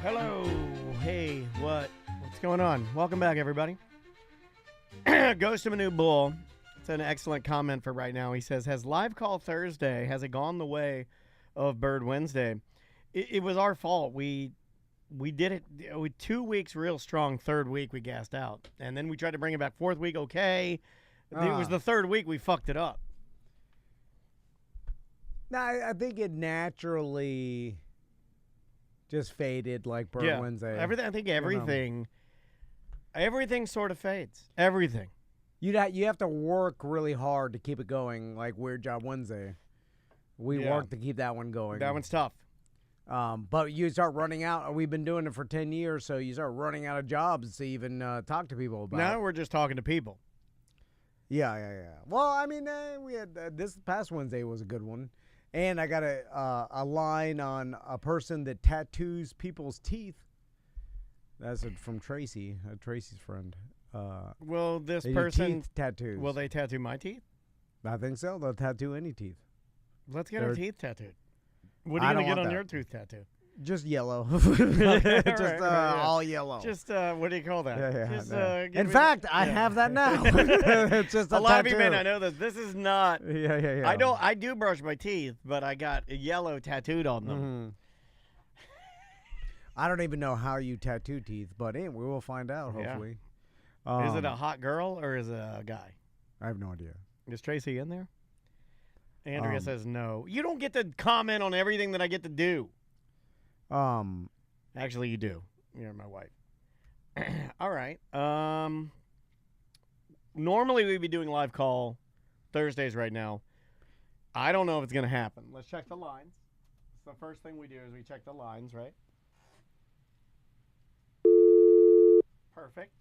Hello. Hey, what's going on? Welcome back, everybody. Ghost of a New Bull. It's an excellent comment for right now. He says, has Live Call Thursday, has it gone the way of Bird Wednesday? It was our fault. We did it with 2 weeks real strong. Third week, we gassed out. And then we tried to bring it back. Fourth week, okay. It was the third week we fucked it up. No, I think it naturally just faded like Bird Wednesday. Everything sort of fades. Everything. You have to work really hard to keep it going, like Weird Job Wednesday. We work to keep that one going. That one's tough. But you start running out. We've been doing it for 10 years, so you start running out of jobs to even talk to people about. Now we're just talking to people. Yeah. Well, I mean, we had this past Wednesday was a good one. And I got a line on a person that tattoos people's teeth. That's from Tracy, Tracy's friend. Will this they person do teeth tattoos? Will they tattoo my teeth? I think so. They'll tattoo any teeth. Let's get our teeth tattooed. What are you gonna get on your tooth tattoo? Just yellow. All yellow. Just what do you call that? In fact, I have that now. It's just a lot tattoo. of you may not know this. This is not. Yeah. I do brush my teeth, but I got yellow tattooed on them. Mm-hmm. I don't even know how you tattoo teeth, but we will find out hopefully. Is it a hot girl or is it a guy? I have no idea. Is Tracy in there? Andrea says no. You don't get to comment on everything that I get to do. Actually, you do. You're my wife. All right. Normally we'd be doing live call Thursdays right now. I don't know if it's going to happen. Let's check the lines. So the first thing we do is we check the lines, right? Perfect.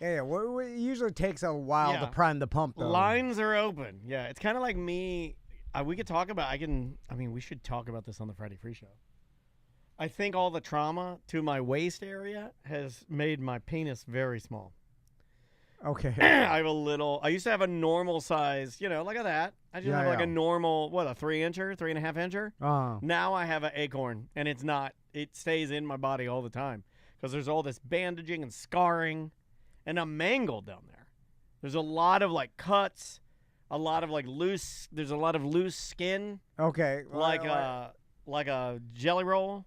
Yeah. It usually takes a while to prime the pump, though. Lines are open. Yeah, it's kind of like me. We could talk about. We should talk about this on the Friday Free Show. I think all the trauma to my waist area has made my penis very small. Okay. I used to have a normal size, look at that. I just have like a normal, a 3-incher, 3.5-incher. Now I have an acorn, and it's not. It stays in my body all the time because there's all this bandaging and scarring, and I'm mangled down there. There's a lot of cuts. A lot of there's a lot of loose skin. Okay. Like a jelly roll.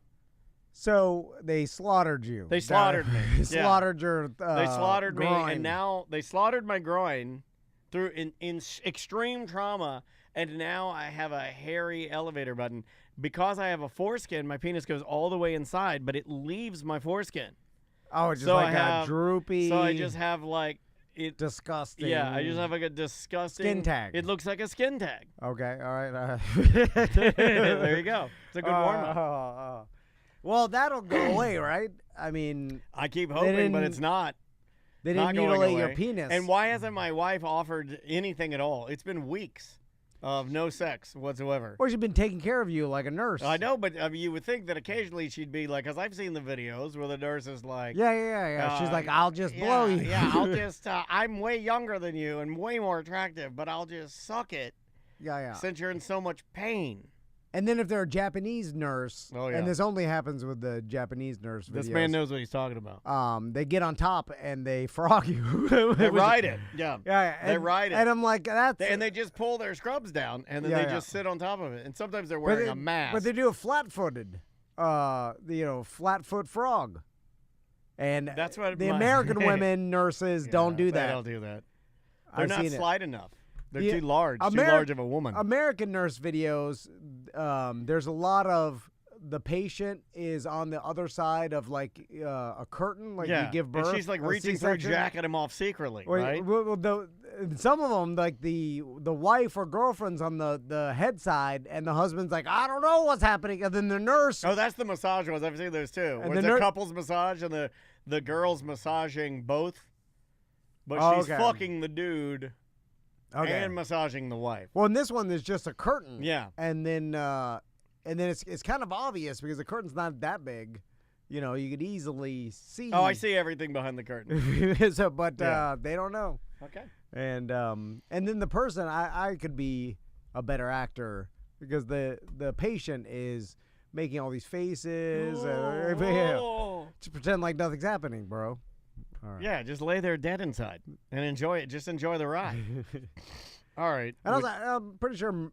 So they slaughtered you. They slaughtered me. They slaughtered your They slaughtered groin. me, and now they slaughtered my groin through in extreme trauma, and now I have a hairy elevator button. Because I have a foreskin, my penis goes all the way inside, but it leaves my foreskin. Oh, it's just a droopy. So I just have disgusting. Yeah, I just have a disgusting skin tag. It looks like a skin tag. Okay, all right. There you go. It's a good warm-up. Well, that'll go away, right? I mean, I keep hoping, but it's not. They didn't mutilate your penis. And why hasn't my wife offered anything at all? It's been weeks of no sex whatsoever. Well, she's been taking care of you like a nurse. I know, but you would think that occasionally she'd be like, because I've seen the videos where the nurse is like, She's like, I'll just blow you. Yeah, I'll just, I'm way younger than you and way more attractive, but I'll just suck it. Yeah. Since you're in so much pain. And then if they're a Japanese nurse, and this only happens with the Japanese nurse videos. This man knows what he's talking about. They get on top and they frog you. They ride it. Yeah. They ride it. And I'm like, and they just pull their scrubs down and then they just sit on top of it. And sometimes they're wearing a mask. But they do a flat-footed, flat-foot frog. And that's what the American women nurses don't do that. They don't do that. They're not slight enough. They're too large. Too large of a woman. American nurse videos, there's a lot of the patient is on the other side of a curtain, you give birth. And she's reaching through, jacking him off secretly, right? Well, some of them, the wife or girlfriend's on the head side, and the husband's like, I don't know what's happening. And then the nurse. Oh, that's the massage ones. I've seen those too. Where it's a couple's massage and the girl's massaging both, but she's fucking the dude. Okay. And massaging the wife. Well, in this one, there's just a curtain. Yeah. And then it's kind of obvious because the curtain's not that big. You could easily see. Oh, I see everything behind the curtain. They don't know. Okay. And then the person, I could be a better actor because the patient is making all these faces. Oh. Just pretend like nothing's happening, bro. All right. Yeah, just lay there dead inside and enjoy it. Just enjoy the ride. All right. And I'm pretty sure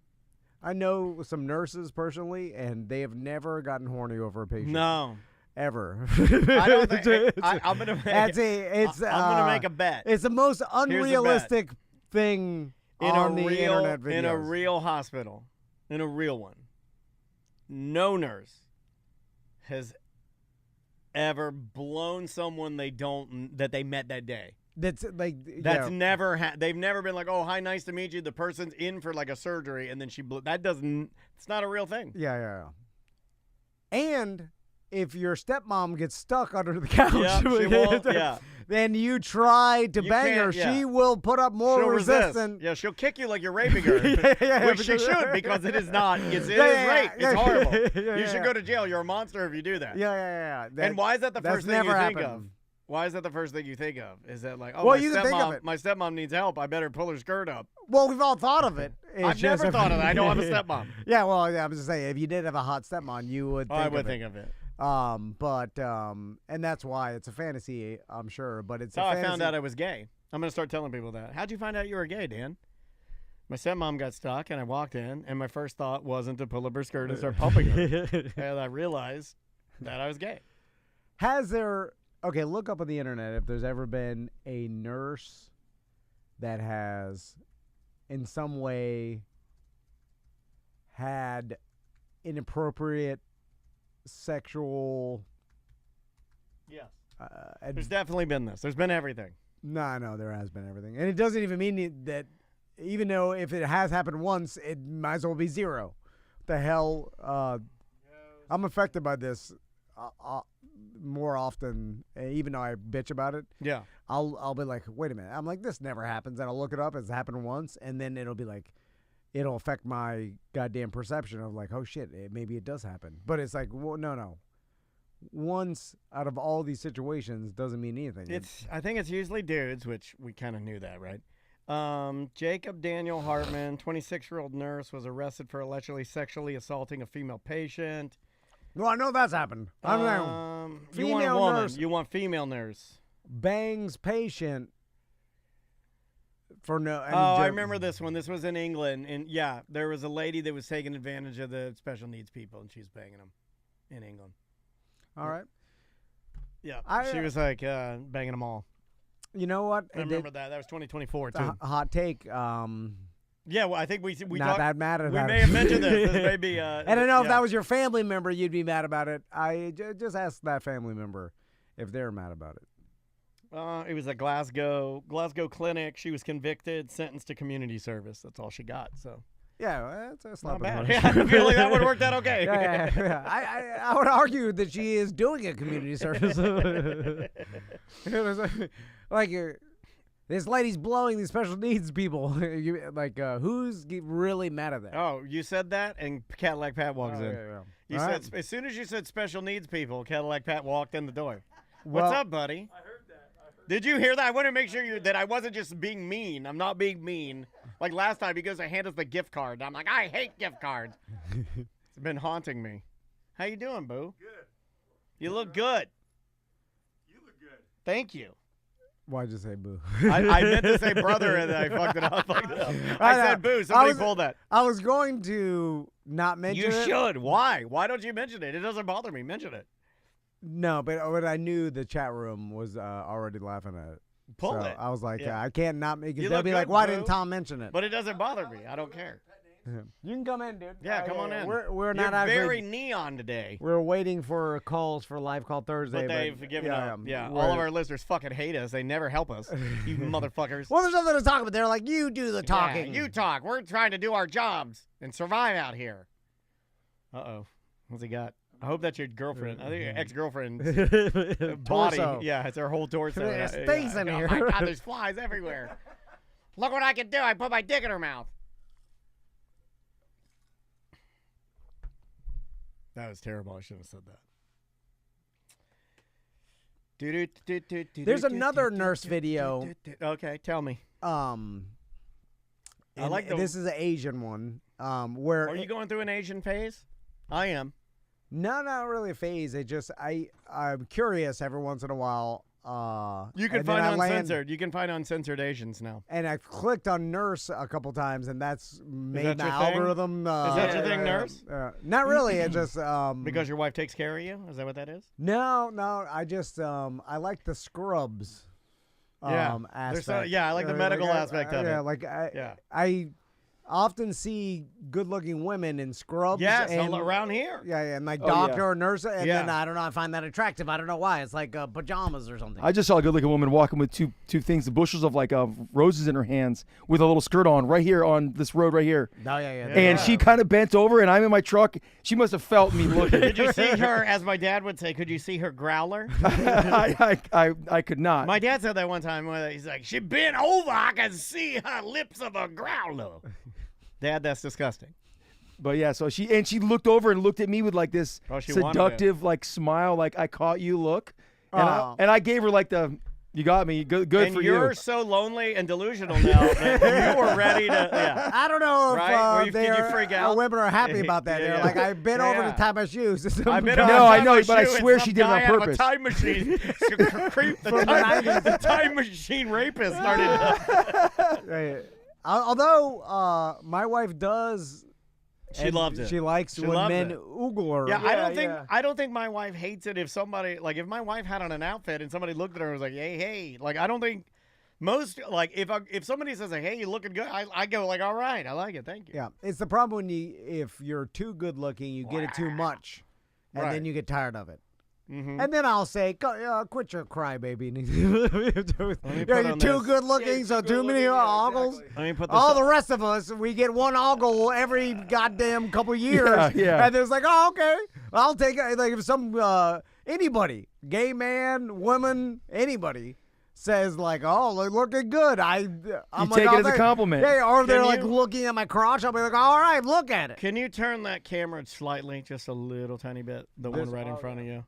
I know some nurses personally, and they have never gotten horny over a patient. No. Ever. I don't think I'm gonna make. I'm gonna make a bet. It's the most unrealistic thing on the internet videos. In a real hospital, in a real one, no nurse has ever blown someone that they met that day. That's never they've never been like, oh, hi, nice to meet you. The person's in for like a surgery, and then she blew. It's not a real thing. Yeah. And if your stepmom gets stuck under the couch, she won't, then you try to bang her, she will put up more resistance. Yeah, she'll kick you like you're raping her, which she should, because it is not. It is rape. It's horrible. You should go to jail. You're a monster if you do that. Yeah. And why is that the first thing you think of? Why is that the first thing you think of? Is that like, oh, my stepmom needs help. I better pull her skirt up. Well, we've all thought of it. I've never thought of that. I don't have a stepmom. Yeah, well, I'm just saying, if you did have a hot stepmom, you would think of it. And that's why it's a fantasy, I'm sure, but it's I found out I was gay. I'm going to start telling people that. How'd you find out you were gay, Dan? My stepmom got stuck, and I walked in, and my first thought wasn't to pull up her skirt and start pumping her. And I realized that I was gay. Okay, look up on the internet if there's ever been a nurse that has in some way had inappropriate sexual. Yes. There's definitely been this. There's been everything. No, there has been everything. And it doesn't even mean that, even though if it has happened once, it might as well be zero. The hell? I'm affected by this more often, even though I bitch about it. Yeah. I'll be like, wait a minute. I'm like, this never happens. And I'll look it up. It's happened once. And then it'll be like, it'll affect my goddamn perception of like, oh shit, maybe it does happen. But it's like, well, no. Once out of all these situations doesn't mean anything. I think it's usually dudes, which we kind of knew that, right? Jacob Daniel Hartman, 26-year-old nurse, was arrested for allegedly sexually assaulting a female patient. Well, I know that's happened. I don't know. You want a woman. You want female nurse. Bangs patient for no. I remember this one. This was in England, and yeah, there was a lady that was taking advantage of the special needs people, and she was banging them in England. All right. Yeah, she was like banging them all. You know what? I remember that. That was 2024 too. Hot take. Yeah, well, I think we not that mad about it. We may have mentioned this. This may be. And I know if that was your family member, you'd be mad about it. I just asked that family member if they're mad about it. It was a Glasgow clinic. She was convicted, sentenced to community service. That's all she got. So. Yeah, that's not bad. Yeah, I feel like that would have worked out okay. Yeah. I would argue that she is doing a community service. Like this lady's blowing these special needs people. Who's really mad at that? Oh, you said that, and Cadillac Pat walks in. Yeah. You said as soon as you said special needs people, Cadillac Pat walked in the door. What's up, buddy? I heard that. Did you hear that? I want to make sure that I wasn't just being mean. I'm not being mean. Like last time, he goes to hand us the gift card. I'm like, I hate gift cards. It's been haunting me. How you doing, boo? Good. You look good. You look good. Thank you. Why'd you say boo? I meant to say brother, and then I fucked it up. I said boo. Somebody pulled that. I was going to not mention it. You should. Why? Why don't you mention it? It doesn't bother me. Mention it. No, but I knew the chat room was already laughing at it. Pull it. I was like, I can't not make it. You They'll look be good, like, why boo. didn't Tom mention it? But it doesn't bother me. I don't care. You can come in, dude. Yeah, come on in. We're You're not actually very neon today. We're waiting for calls for Live Call Thursday. But they've given up. Yeah, all of our listeners fucking hate us. They never help us. You motherfuckers. Well, there's nothing to talk about. They're like, you do the talking. Yeah, you talk. We're trying to do our jobs and survive out here. Uh-oh. What's he got? I hope that's your girlfriend. I think your ex-girlfriend's body. Torso. Yeah, it's her whole torso. There's things in here. Oh, my God, there's flies everywhere. Look what I can do. I put my dick in her mouth. That was terrible. I shouldn't have said that. There's another nurse video. Okay, tell me. I like this is an Asian one. Where are you going through an Asian phase? I am. No, not really a phase. I'm curious every once in a while. You can find uncensored. You can find uncensored Asians now. And I've clicked on nurse a couple times, and that's made my your thing? algorithm. Is that your thing, nurse? Not really. It just Because your wife takes care of you? Is that what that is? No. I just I like the scrubs. Aspect. I like the medical aspect of it. Yeah, I often see good-looking women in scrubs. Yes, and, around here. Yeah, and like doctor or nurse, and Yeah. then I don't know, I find that attractive. I don't know why. It's like pajamas or something. I just saw a good-looking woman walking with two things, the bushels of like roses in her hands, with a little skirt on right here on this road right here. Oh yeah. And she kind of bent over, and I'm in my truck. She must have felt me looking. Did you see her, as my dad would say, could you see her growler? I could not. My dad said that one time. He's like, she bent over, I can see her lips of a growler. Dad, that's disgusting. But yeah, so she looked over and looked at me with like this seductive like smile, like I caught you look. And I gave her like the, you got me, good for you. And you're so lonely and delusional now that you were ready to, yeah. I don't know if did you freak out? women are happy about that. They're like, I've been over to tie my shoes. I know, but I swear she did it on purpose. A time machine. The time machine rapist started. Although my wife does, she loves it. She likes when men oogle her. Yeah, I don't think my wife hates it if somebody, like, if my wife had on an outfit and somebody looked at her and was like, hey, like, I don't think most, like, if somebody says like, hey, you're looking good, I go like, all right, I like it, thank you. Yeah, it's the problem if you're too good looking, you get it too much, and then you get tired of it. Mm-hmm. And then I'll say, quit your crybaby. You're too good looking, so too many ogles. All the rest of us, we get one ogle every goddamn couple years. Yeah. And it's like, okay, I'll take it. Like if some, anybody, gay man, woman, anybody says like, oh, they're looking good. I'm take it as a compliment. Yeah, or they're like looking at my crotch. I'll be like, all right, look at it. Can you turn that camera slightly, just a little tiny bit, the one right in front of you?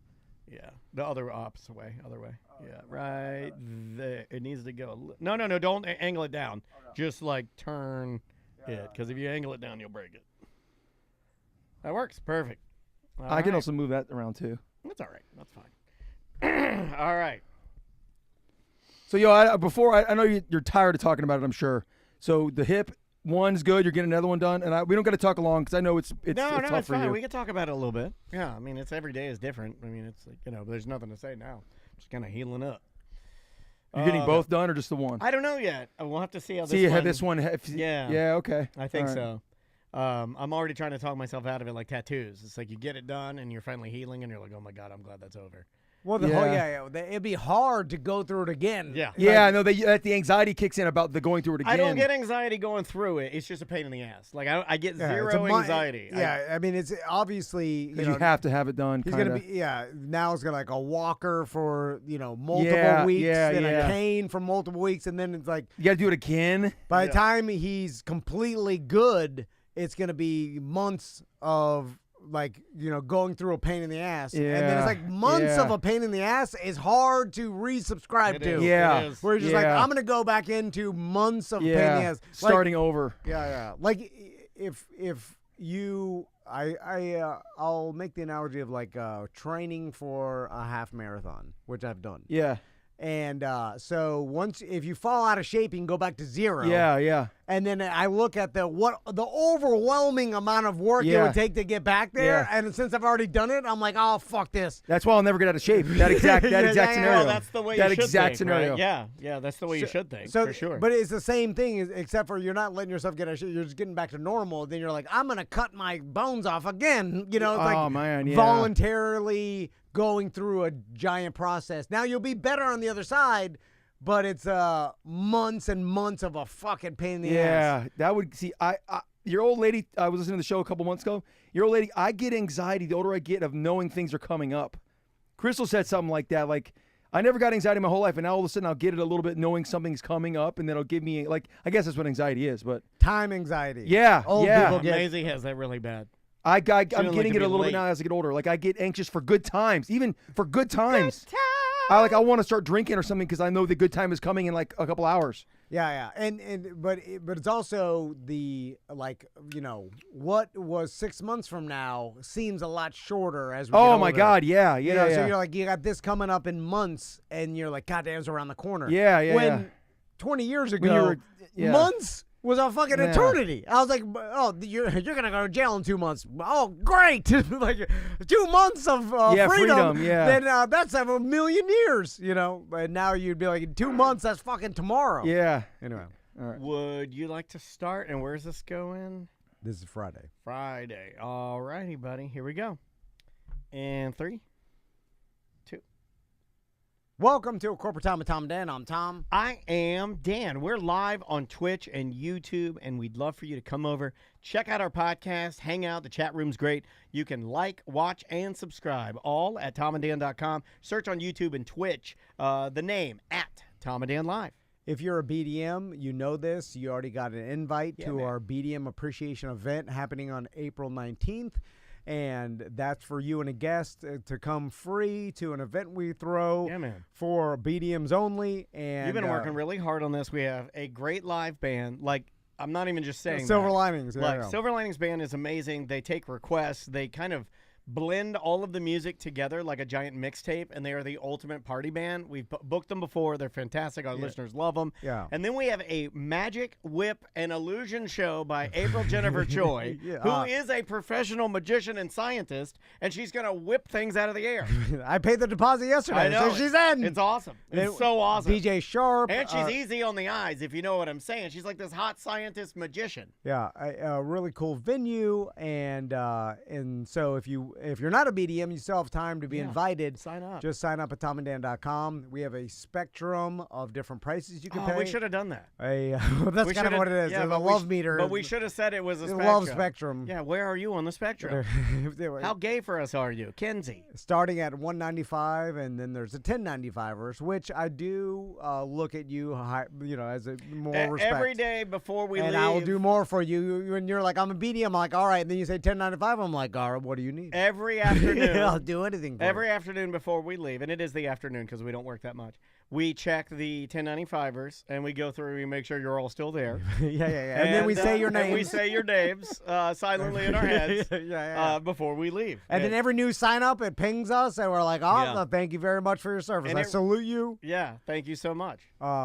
Yeah, the other opposite way, other way. Yeah, right there. It needs to go. No, don't angle it down. Just like turn it, because if you angle it down, you'll break it. That works. Perfect. I can also move that around too. That's all right. That's fine. All right. So, I know you're tired of talking about it, I'm sure. So the hip one's good. You're getting another one done, and we don't got to talk long because I know it's tough for fine. you. We can talk about it a little bit. Yeah, I mean, every day is different. I mean, it's like, there's nothing to say now. Just kind of healing up. You're getting both done or just the one? I don't know yet. We'll have to see how this. This one. Yeah. Okay. I think so. I'm already trying to talk myself out of it, like tattoos. It's like you get it done and you're finally healing, and you're like, oh my god, I'm glad that's over. Well, it'd be hard to go through it again. Yeah. Yeah, no, the anxiety kicks in about the going through it again. I don't get anxiety going through it. It's just a pain in the ass. Like, I get zero anxiety. I mean, it's obviously... You have to have it done, he's going to be, now it's going to like a walker for, multiple weeks, then a cane for multiple weeks, and then it's like... You got to do it again? By the time he's completely good, it's going to be months of... like, going through a pain in the ass. Yeah. And then it's like months of a pain in the ass is hard to resubscribe to. Yeah. Where you're just like, I'm going to go back into months of pain in the ass. Starting over. Yeah. Like, if you, I'll make the analogy of like training for a half marathon, which I've done. Yeah. And so if you fall out of shape, you can go back to zero. Yeah. And then I look at the overwhelming amount of work it would take to get back there. And since I've already done it, I'm like, oh, fuck this. That's why I'll never get out of shape. That exact scenario. Well, that's the way you should think. That exact scenario. Right? Yeah, that's the way you should think, for sure. But it's the same thing, except for you're not letting yourself get out of shape. You're just getting back to normal. Then you're like, I'm going to cut my bones off again. It's like voluntarily going through a giant process. Now you'll be better on the other side, but it's months and months of a fucking pain in the ass. Yeah, that would your old lady. I was listening to the show a couple months ago. Your old lady. I get anxiety the older I get of knowing things are coming up. Crystal said something like that. Like, I never got anxiety my whole life, and now all of a sudden I'll get it a little bit knowing something's coming up, and then it'll give me like, I guess that's what anxiety is. But time anxiety. Yeah, old people get. Maisie has that really bad. I'm getting it a little bit now as I get older. Like, I get anxious for good times, even for good times. I want to start drinking or something because I know the good time is coming in like a couple hours. Yeah, but it's also the what was 6 months from now seems a lot shorter as we get Oh my older. God, yeah. So you're like, you got this coming up in months, and you're like, God damn, it's around the corner. When 20 years ago, months was a fucking eternity. I was like, oh, you're gonna go to jail in 2 months. Oh, great! Like 2 months of freedom. Then that's a million years, But now you'd be like, in 2 months, that's fucking tomorrow. Yeah. Anyway, all right. Would you like to start? And where's this going? This is Friday. Friday. All righty, buddy. Here we go. And 3, 2. Welcome to A Corporate Time with Tom and Dan. I'm Tom. I am Dan. We're live on Twitch and YouTube, and we'd love for you to come over, check out our podcast, hang out. The chat room's great. You can like, watch, and subscribe, all at tomanddan.com. Search on YouTube and Twitch the name at Tom and Dan Live. If you're a BDM, you know this. You already got an invite to man. our BDM Appreciation Event happening on April 19th. And that's for you and a guest to come free to an event we throw for BDMs only. And you've been working really hard on this. We have a great live band. Like, I'm not even just saying Silver that. Linings. Like, Silver Linings Band is amazing. They take requests. They kind of blend all of the music together like a giant mixtape, and they are the ultimate party band. We've booked them before. They're fantastic. Our listeners love them. Yeah. And then we have a magic, whip, and illusion show by April Jennifer Choi, who is a professional magician and scientist, and she's going to whip things out of the air. I paid the deposit yesterday, I know. so she's in. It's awesome. It's so awesome. DJ Sharp. And she's easy on the eyes, if you know what I'm saying. She's like this hot scientist magician. Yeah, a really cool venue, and so if you're not a BDM, you still have time to be invited. Sign up. Just sign up at tomanddan.com. We have a spectrum of different prices you can pay. We should have done that. That's kind of what it is. Yeah, There's a love meter. But we should have said it was a spectrum. Love spectrum. Yeah, where are you on the spectrum? How gay for us are you? Kenzie. Starting at $195, and then there's the $10.95ers, which I do look at you, as a more respect. Every day before we leave. And I will do more for you. When you're like, I'm a BDM, I'm like, all right. And then you say $10.95, I'm like, all right, what do you need? Every afternoon. I'll do anything for Every afternoon before we leave, and it is the afternoon because we don't work that much, we check the 1095ers, and we go through and make sure you're all still there. Yeah. And then we say your names. And we say your names silently in our heads before we leave. And then every new sign up, it pings us, and we're like, thank you very much for your service. And I salute you. Yeah, thank you so much.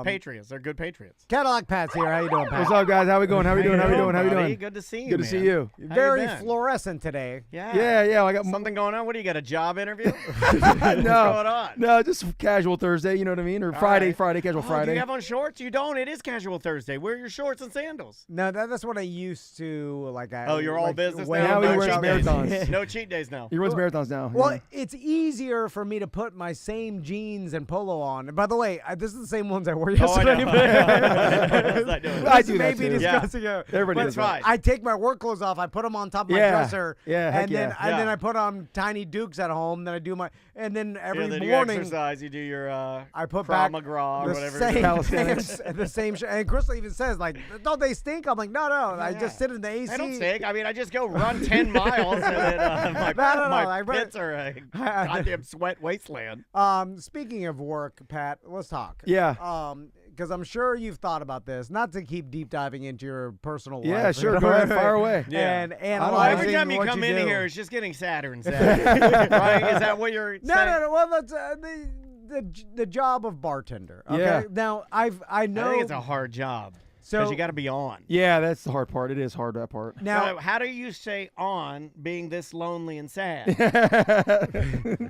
Patriots. They're good patriots. Cadillac Pat's here. How you doing, Pat? What's up, guys? How we going? How we doing? How we doing? How we doing? Good to see you, Good to see you. Very fluorescent today. Yeah. I got something going on. What do you got? A job interview? What's going on? No, just casual Thursday. You know what I mean? Or Friday, casual Friday. Do you have on shorts? You don't. It is casual Thursday. Wear your shorts and sandals. No, that's what I used to like. You're all business now. No He wears cheat marathons. days. No cheat days now. He runs marathons now. Well, it's easier for me to put my same jeans and polo on. And by the way, this is the same ones I wore yesterday. I do that too. Discussing Everybody does that. I take my work clothes off. I put them on top of my dresser. Yeah, and then I put on tiny Dukes at home. Then I do and then every then morning you exercise. You do your I put Krav back Maga or the whatever. the same. And Crystal even says like, don't they stink? I'm like, no. I just sit in the AC. I don't stink. I mean, I just go run 10 miles and then my pits are a goddamn sweat wasteland. Speaking of work, Pat, let's talk. Yeah. Because I'm sure you've thought about this, not to keep deep diving into your personal life. Yeah, sure. Go ahead, fire away. Yeah. And every time you come in here, it's just getting sadder and sadder. Right? Is that what you're saying? No. Well, that's the job of bartender. Okay? Yeah. Now, I know. I think it's a hard job. Because you got to be on. Yeah, that's the hard part. It is hard, that part. Now, how do you stay on being this lonely and sad?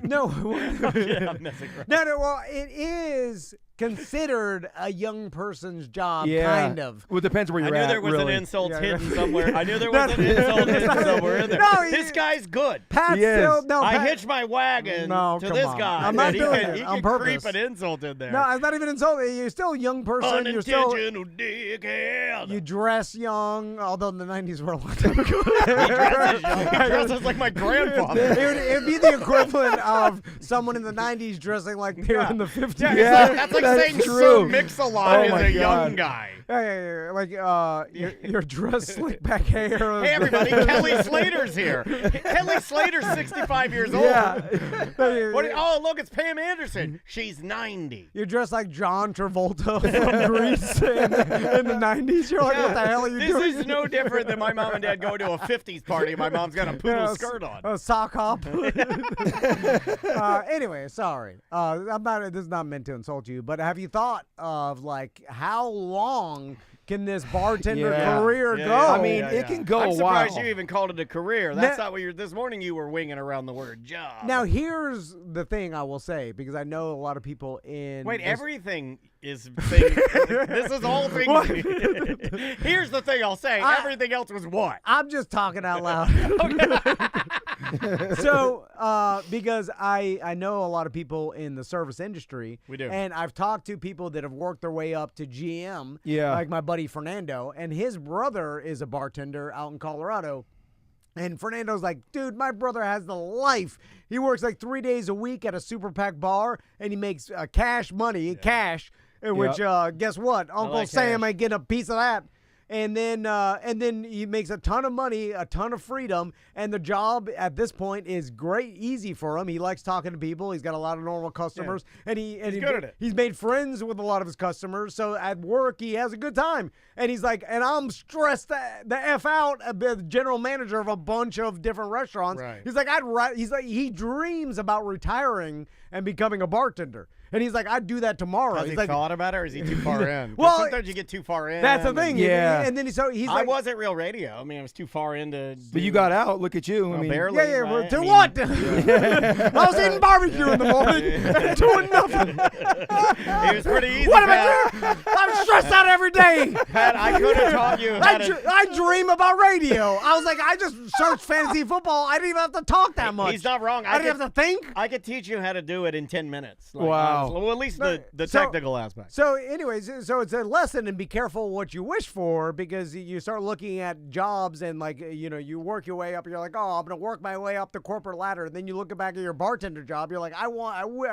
No. I'm messing around. No. Well, it is considered a young person's job, kind of. Well, it depends where you're at. I knew there was really. an insult hidden somewhere. I knew there was an insult hidden somewhere in there. No, this guy's good. Pat still, no. I hitched my wagon to this guy. I'm not doing it He on can purpose. creep an insult in there. No, it's not even insulting. You're still a young person. You're still. Dickhead. You dress young, although in the 90s were a long time ago. He dresses like my grandfather. It'd be the equivalent of someone in the 90s dressing like they were in the 50s. Yeah, that's like saying true. Sir Mix-a-Lot is a young guy. Like your dress slick back hair. Hey, everybody, Kelly Slater's here. Kelly Slater's 65 years old. Yeah. Oh, look, it's Pam Anderson. She's 90. You're dressed like John Travolta from Grease in the 90s. You're like, what the hell are you doing? This is no different than my mom and dad going to a 50s party. My mom's got a poodle skirt on. A sock hop. Anyway, sorry. This is not meant to insult you, but have you thought of like how long can this bartender career go? I mean, it can go I'm a while. surprised you even called it a career. That's not what you're. This morning you were winging around the word job. Now here's the thing I will say, because I know a lot of people in. Wait, everything is thing. This is all things. Here's the thing I'll say. Everything else was what? I'm just talking out loud. So, because I know a lot of people in the service industry. We do. And I've talked to people that have worked their way up to GM. Yeah. Like my buddy Fernando, and his brother is a bartender out in Colorado. And Fernando's like, dude, my brother has the life. He works like 3 days a week at a super pack bar, and he makes cash money, which guess what? Uncle Sam ain't getting a piece of that. And then he makes a ton of money, a ton of freedom, and the job at this point is great, easy for him. He likes talking to people. He's got a lot of normal customers, and he's good at it. He's made friends with a lot of his customers. So at work, he has a good time. And he's like, and I'm stressed the f out. The general manager of a bunch of different restaurants. Right. He's like, he dreams about retiring and becoming a bartender. And he's like, I'd do that tomorrow. Has he thought about it, or is he too far in? Well, sometimes you get too far in. That's the thing. Yeah. And then he's like, I was at Real Radio. I mean, I was too far into. But you got out. Look at you. I mean, barely. Yeah, right? to what? I was eating barbecue in the morning and doing nothing. It was pretty easy. What am I doing? I'm stressed out every day. Pat, I could have taught you how I dream about radio. I was like, I just searched fantasy football. I didn't even have to talk that much. He's not wrong. I didn't have to think. I could teach you how to do it in 10 minutes. Like, wow. Well, at least the technical aspect. So anyways, so it's a lesson, and be careful what you wish for, because you start looking at jobs and like, you work your way up. You're like, oh, I'm going to work my way up the corporate ladder. And then you look back at your bartender job. You're like, I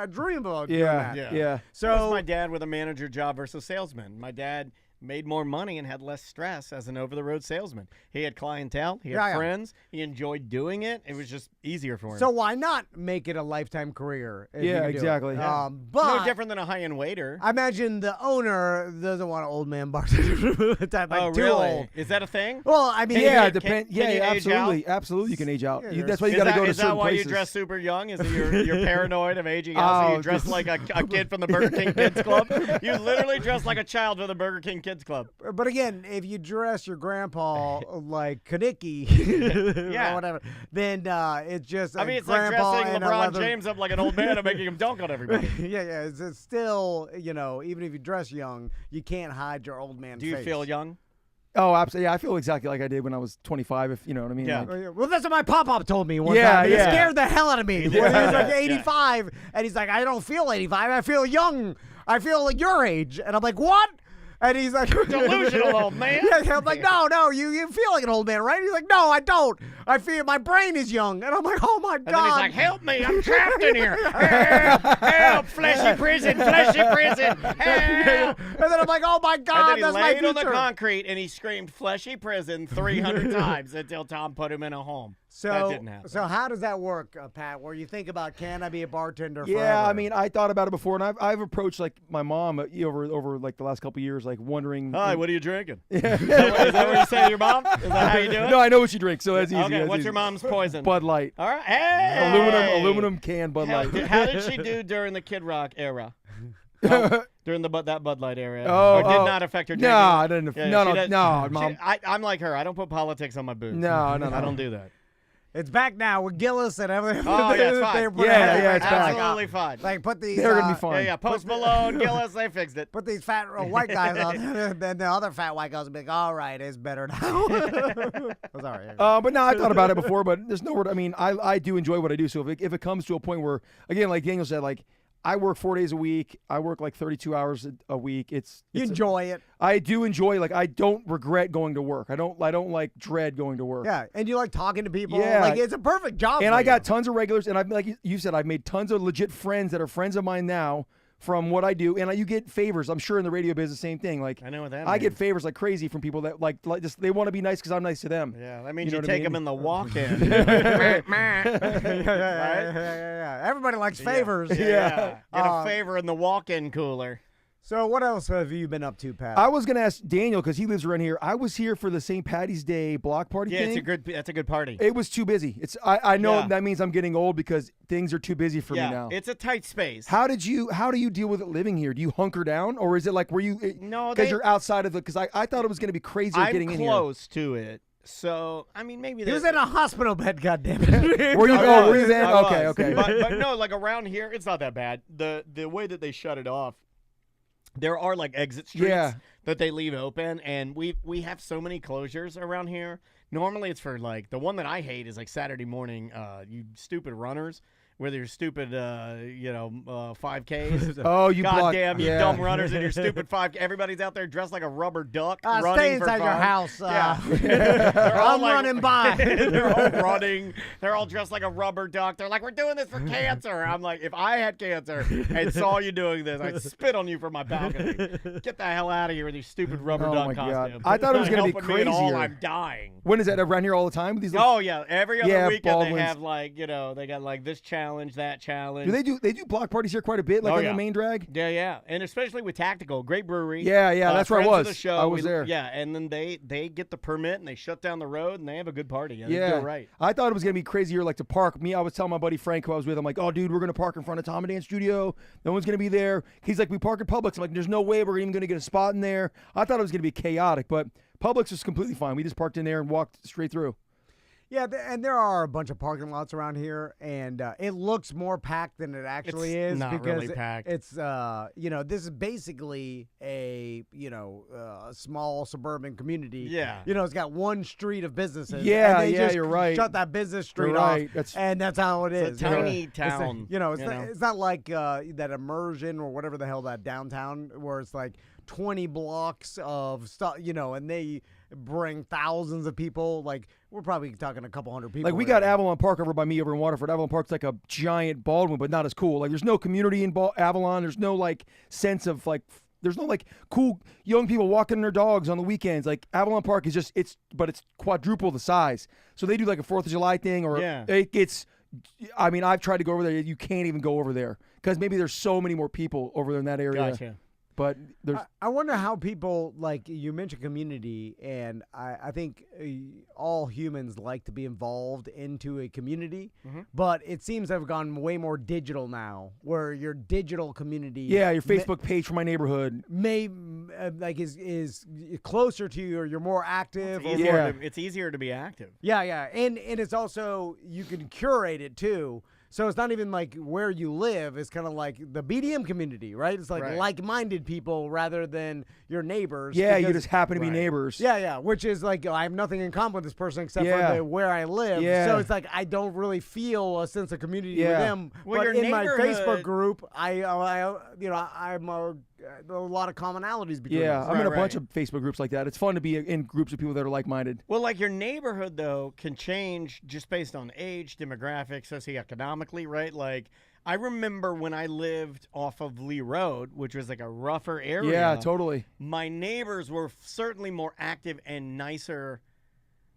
dream about doing that. Yeah. So it was my dad with a manager job versus salesman. My dad made more money and had less stress as an over-the-road salesman. He had clientele. He had friends. He enjoyed doing it. It was just easier for him. So why not make it a lifetime career? If you can do it? Exactly. Yeah. But no different than a high-end waiter. I imagine the owner doesn't want an old man bartender. Oh, too really? old. Is that a thing? Well, I mean, Yeah, you- it depends. can you age Absolutely. Absolutely, you can age out. Yeah, That's why you Is got to go to is that certain why places. you dress super young? Is it you're paranoid of aging out? So Oh, you dress like a kid from the Burger King Kids Club? You literally dress like a child for the Burger King Kids Club. But again, if you dress your grandpa like Kanicki or whatever, then it's just I mean, it's like grandpa dressing in a LeBron leather- James up like an old man and making him dunk on everybody. yeah. It's still, even if you dress young, you can't hide your old man Do you face. feel young? Oh, absolutely. Yeah, I feel exactly like I did when I was 25. If you know what I mean. Yeah. Like, Well, that's what my pop-up told me one Yeah, time. and It yeah. scared the hell out of me. When he was like Yeah. 85, and he's like, I don't feel 85. I feel young. I feel like your age. And I'm like, what? And he's like, Delusional old man. Yeah, I'm like, no, you feel like an old man, right? He's like, no, I don't. I feel my brain is young. And I'm like, oh my God. And then he's like, help me, I'm trapped in here. Help, fleshy prison, help. And then I'm like, oh my God, And then he that's my laid future. on the concrete and he screamed fleshy prison 300 times until Tom put him in a home. That didn't happen. So how does that work, Pat, where you think about, can I be a bartender forever? yeah, I mean, I thought about it before, and I've approached like my mom over like the last couple of years, like wondering. Hi, what are you drinking? Is that what you say to your mom? Is that how you do it? No, I know what she drinks, so that's easy. Okay, that's what's easy. your mom's poison? Bud Light. All right. Hey! Aluminum can Bud Light. How did she do during the Kid Rock era? During that Bud Light era? Oh, or did not affect her drinking? No, I didn't. Yeah, no, she no, does- no, she- Mom. I'm like her. I don't put politics on my booze. No. I don't do that. It's back now with Gillis and everything. Oh, yeah, it's fine. Yeah, it's back. Absolutely fine. Like, put these. They're gonna be fine. Yeah. Post Malone, Gillis, they fixed it. Put these fat white guys on, then the other fat white guys will be like, all right, it's better now. Sorry. But no, I thought about it before, but there's no word. I mean, I do enjoy what I do. So if it comes to a point where, again, like Daniel said, like I work 4 days a week. I work like 32 hours a week. You enjoy it. I do enjoy. Like I don't regret going to work. I don't like dread going to work. Yeah, and you like talking to people. Yeah. Like, it's a perfect job And for I got you. tons of regulars, and I've like you said, I've made tons of legit friends that are friends of mine now from what I do, and you get favors. I'm sure in the radio business, same thing. Like I know what that I means. get favors like crazy from people that like just they want to be nice because I'm nice to them. Yeah, that means You you, know what I take them mean? in the walk-in. Yeah. Everybody likes favors. Yeah. Get a favor in the walk-in cooler. So what else have you been up to, Pat? I was gonna ask Daniel because he lives around here. I was here for the St. Patty's Day block party Yeah, thing. that's a good party. It was too busy. I know Yeah. that means I'm getting old because things are too busy for me now. It's a tight space. How do you deal with it living here? Do you hunker down, or is it like were you? No, because you're outside of the. Because I thought it was going to be crazier I'm getting in here. close to it. So, I mean, maybe he was there's- in a hospital bed, goddammit. Were you? I Were you was, then? I Okay, was. okay. But no, like around here, it's not that bad. The way that they shut it off, there are like exit streets Yeah. that they leave open, and we have so many closures around here. Normally, it's for like the one that I hate is like Saturday morning. You stupid runners. With your stupid, 5Ks. Oh, you block- goddamn, you yeah. dumb runners and your stupid 5K. Everybody's out there dressed like a rubber duck, running Stay for inside your fun. house. Yeah. I'm running by. They're all running. They're all dressed like a rubber duck. They're like, we're doing this for cancer. I'm like, if I had cancer and saw you doing this, I'd spit on you from my balcony. Get the hell out of here with your stupid rubber Oh duck my God. costume. I thought it was Not gonna be helping me at all. crazier. I'm dying. When is that around here all the time? These Oh yeah, every other Yeah, weekend Baldwin's. they have like they got like this challenge, that challenge. do they do block parties here quite a bit, like Oh, on yeah. the main drag? Yeah, and especially with Tactical, great brewery. Yeah, that's where I friends of was. The show. I was there. Yeah, and then they get the permit and they shut down the road and they have a good party. Yeah, Yeah, they do it right. I thought it was gonna be crazier, like to park. I was telling my buddy Frank, who I was with, I'm like, oh, dude, we're gonna park in front of Tom and Dan's studio. No one's gonna be there. He's like, we park at Publix. I'm like, there's no way we're even gonna get a spot in there. I thought it was gonna be chaotic, but Publix was completely fine. We just parked in there and walked straight through. Yeah, and there are a bunch of parking lots around here, and it looks more packed than it actually It's is not because really packed. it's this is basically a a small suburban community. Yeah. It's got one street of businesses. Yeah, and they yeah, just you're right. Shut that business street You're off, right. and that's how it is. It's a tiny town. It's not like that immersion or whatever the hell that downtown where it's like 20 blocks of stuff, and they bring thousands of people. Like we're probably talking a couple hundred people. Like we got Avalon Park over by me over in Waterford. Avalon Park's like a giant Baldwin, but not as cool. Like there's no community in Avalon. There's no like sense of like. There's no like cool young people walking their dogs on the weekends. Like Avalon Park is just it's quadruple the size. So they do like a 4th of July thing, or Yeah. I mean, I've tried to go over there. You can't even go over there because maybe there's so many more people over there in that area. Gotcha. But there's I wonder how people, like you mentioned community, and I think all humans like to be involved into a community, but it seems to have gone way more digital now, where your digital community your Facebook page for my neighborhood. may is closer to you, or you're more active. It's easier, it's easier to be active. Yeah, and it's also, you can curate it too. So it's not even like where you live. It's kind of like the BDM community, right? It's like Right. like-minded people rather than your neighbors. Yeah, you because- just happen to be Right. neighbors. Yeah, which is like I have nothing in common with this person except Yeah. for where I live. Yeah. So it's like I don't really feel a sense of community with Yeah. them. Well, but your in my neighborhood- Facebook group, I'm a lot of commonalities between Yeah, us. I'm in a Right, bunch right. of Facebook groups like that. It's fun to be in groups of people that are like-minded. Well, like your neighborhood, though, can change just based on age, demographics, socioeconomically, right? Like, I remember when I lived off of Lee Road, which was like a rougher area. Yeah, totally. My neighbors were certainly more active and nicer.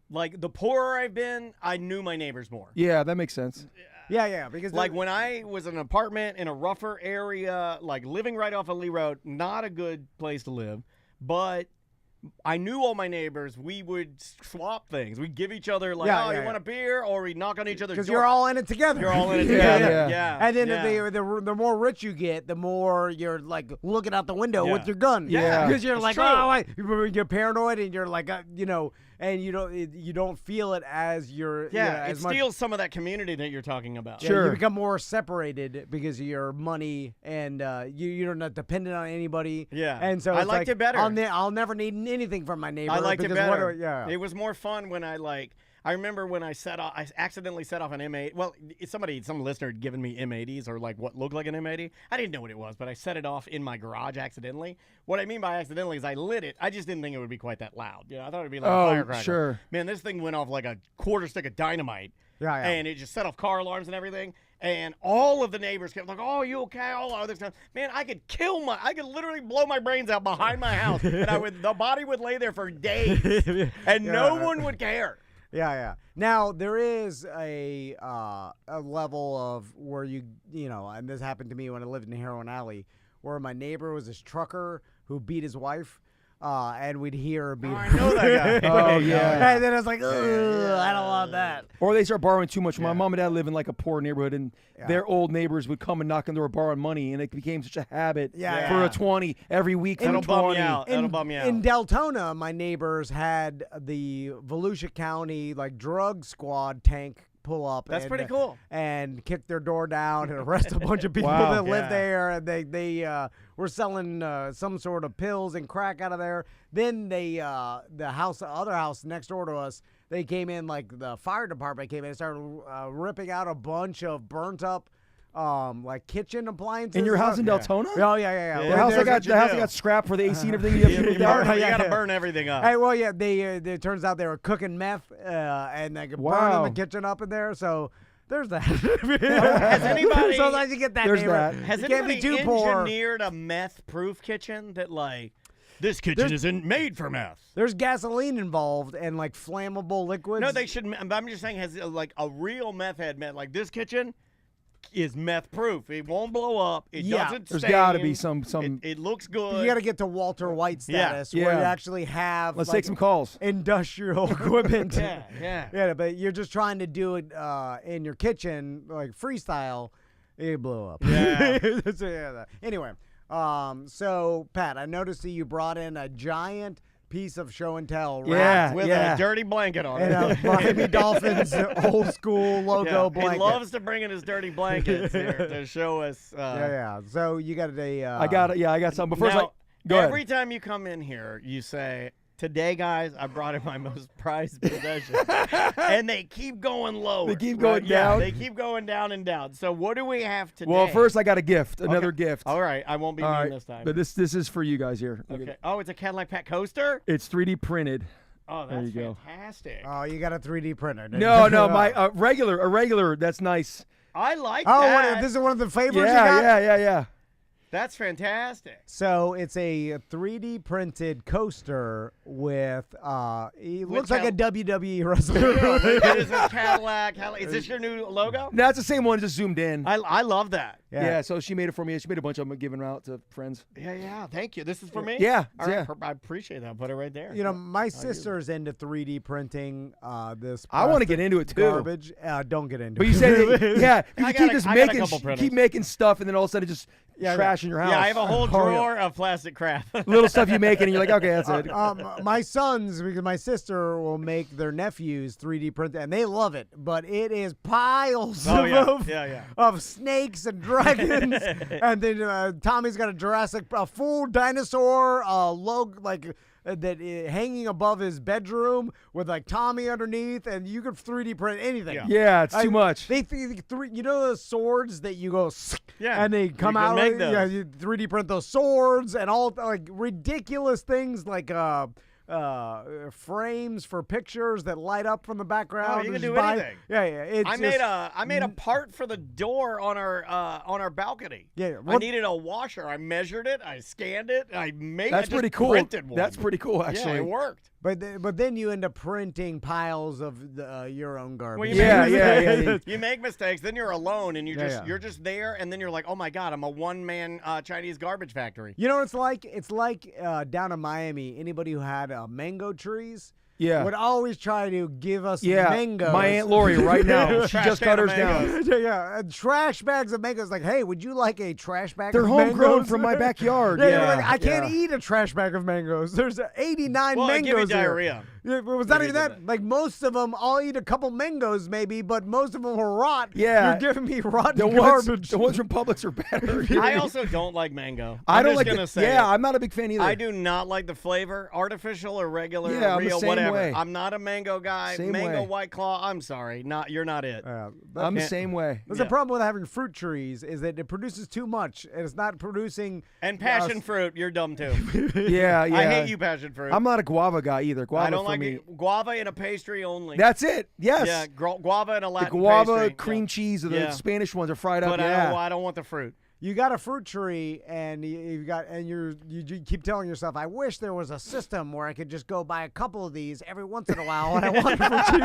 Like, the poorer I've been, I knew my neighbors more. Yeah, that makes sense. Yeah, because Like, when I was in an apartment in a rougher area, like living right off of Lee Road, not a good place to live, but I knew all my neighbors. We would swap things. We'd give each other, like, Yeah, you yeah. want a beer? Or we'd knock on each other's because door. you're all in it together. You're all in it Yeah, together. yeah. Yeah. And then yeah. the more rich you get, the more you're like looking out the window Yeah. with your gun. Yeah. because you're It's like, true. oh, wait. You're paranoid, and you're like, and you don't feel it as you're. Yeah, it as much. steals some of that community that you're talking about. Yeah, Sure. you become more separated because of your money, and you're not dependent on anybody. Yeah. and so I it's liked like, it better. I'll never need anything from my neighbor. I liked it because what better. do I- yeah, It was more fun when I remember when I accidentally set off an M8. Well, some listener had given me M80s or like what looked like an M80. I didn't know what it was, but I set it off in my garage accidentally. What I mean by accidentally is I lit it. I just didn't think it would be quite that loud. I thought it'd be like a Oh, firecracker. sure. Man, this thing went off like a quarter stick of dynamite. yeah. And it just set off car alarms and everything. And all of the neighbors kept like, "Oh, you okay?" All other stuff. Man, I could literally blow my brains out behind my house, and the body would lay there for days, and no one would care. Yeah. Now there is a level of where you know, and this happened to me when I lived in Heroin Alley, where my neighbor was this trucker who beat his wife. And we'd hear her beat I know that guy. Oh, yeah. And then I was like, ugh, I don't want that. Or they start borrowing too much. My mom and dad live in like a poor neighborhood, and their old neighbors would come and knock on the door borrowing money, and it became such a habit for a 20 every week. That'll for bum 20. you out. That'll bum you out. In Deltona, my neighbors had the Volusia County drug squad tank pull up. That's pretty cool. And kick their door down and arrest a bunch of people that live there. And they were selling some sort of pills and crack out of there. Then the other house next door to us, they came in, the fire department came in and started ripping out a bunch of burnt up kitchen appliances. In your house in Deltona? Oh, yeah. The house I got scrap for the AC and everything. You gotta burn everything up. Hey, well, yeah, it turns out they were cooking meth, and they could burn the kitchen up in there. So there's that. Has anybody? Sometimes you get that. There's neighbor. that. Has You can't be anybody too poor. engineered a meth-proof kitchen that this kitchen isn't made for meth? There's gasoline involved and flammable liquids. No, they shouldn't. I'm just saying, has a real meth head meant this kitchen is meth proof. It won't blow up. It doesn't There's stain. got to be some. It looks good. You got to get to Walter White status where you actually have. Let's take some calls. Industrial equipment. Yeah. But you're just trying to do it in your kitchen, freestyle. It blew up. Yeah. Anyway, so Pat, I noticed that you brought in a giant piece of show and tell wrapped with a dirty blanket on it. and a Miami Dolphins old school logo blanket. He loves to bring in his dirty blankets here to show us. So you got a. I got some. But first, now, go ahead. every time you come in here, you say, "Today, guys, I brought in my most prized possession," and they keep going lower. They keep going Yeah, down. they keep going down and down. So what do we have today? Well, first I got a gift, another gift. All right, I won't be mean this time. But this is for you guys here. Okay. Oh, it's a Cadillac Pat coaster. It's 3D printed. Oh, There that's you go. fantastic. Oh, you got a 3D printer. didn't No, you? my regular. That's nice. I like Oh, that. this is one of the favors you got? Yeah. That's fantastic. So it's a 3D printed coaster with he looks like a WWE wrestler. It is a Cadillac. Is this your new logo? No, it's the same one, just zoomed in. I love that. Yeah, so she made it for me. She made a bunch of them, giving them out to friends. Yeah. Thank you. This is for me? Yeah, All right, yeah. I appreciate that. Put it right there. You know, my sister's into 3D printing this I want to get into it too. garbage. Don't get into But it. you say that, I you got keep a- just I got a making couple printers. keep making stuff, and then all of a sudden just trash in your house. Yeah, I have a whole drawer of plastic crap. little stuff you make, and you're like, okay, that's it. My sons, because my sister will make their nephews 3D print, and they love it. But it is piles of snakes and dragons, and then Tommy's got a full dinosaur logo hanging above his bedroom with Tommy underneath, and you could 3D print anything. Yeah, it's too much. They you know the swords that you go and they come You can out. make those. Yeah, you 3D print those swords and all ridiculous things frames for pictures that light up from the background. Oh, you can Just do anything. Yeah. I made a part for the door on our balcony. Yeah, I needed a washer. I measured it. I scanned it. That's pretty cool. Printed one. That's pretty cool, actually. Yeah, it worked. But then you end up printing piles of your own garbage. Well, Yeah. You make mistakes, then you're alone, and Yeah. you're just there, and then you're like, oh my god, I'm a one-man Chinese garbage factory. You know what it's like? It's like down in Miami, anybody who had mango trees Yeah. would always try to give us Yeah, mangoes. my Aunt Lori right now, she Trash just can cut of hers down. mangoes. Yeah, trash bags of mangoes. Like, hey, would you like a trash bag They're of homegrown mangoes? from my backyard. Yeah, Yeah, you're like, I can't yeah. eat a trash bag of mangoes. There's 89 Well, mangoes give me here. diarrhea. Yeah, it was not Maybe even do that. that. Like, most of them, I'll eat a couple mangoes maybe, but most of them will rot. Yeah. You're giving me rotten The ones, garbage. the ones from Publix are better. I also don't like mango. I I'm don't just like gonna the, say yeah, it. I'm not a big fan either. I do not like the flavor, artificial or regular, Yeah, or I'm the real, same way. whatever. way. I'm not a mango guy. Same mango way. White Claw. I'm sorry, you're not it. I'm the same way. There's Yeah. a problem with having fruit trees is that it produces too much and it's not producing. And passion fruit, you're dumb too. Yeah. I hate you, passion fruit. I'm not a guava guy either. Guava I don't for like me. it. Guava in a pastry only. That's it. Yes. Yeah, guava in a The Latin guava, pastry. cream cheese, or the Yeah. Spanish ones are fried up. But Yeah. I don't want the fruit. You got a fruit tree, and you keep telling yourself, "I wish there was a system where I could just go buy a couple of these every once in a while when I want it for cheap."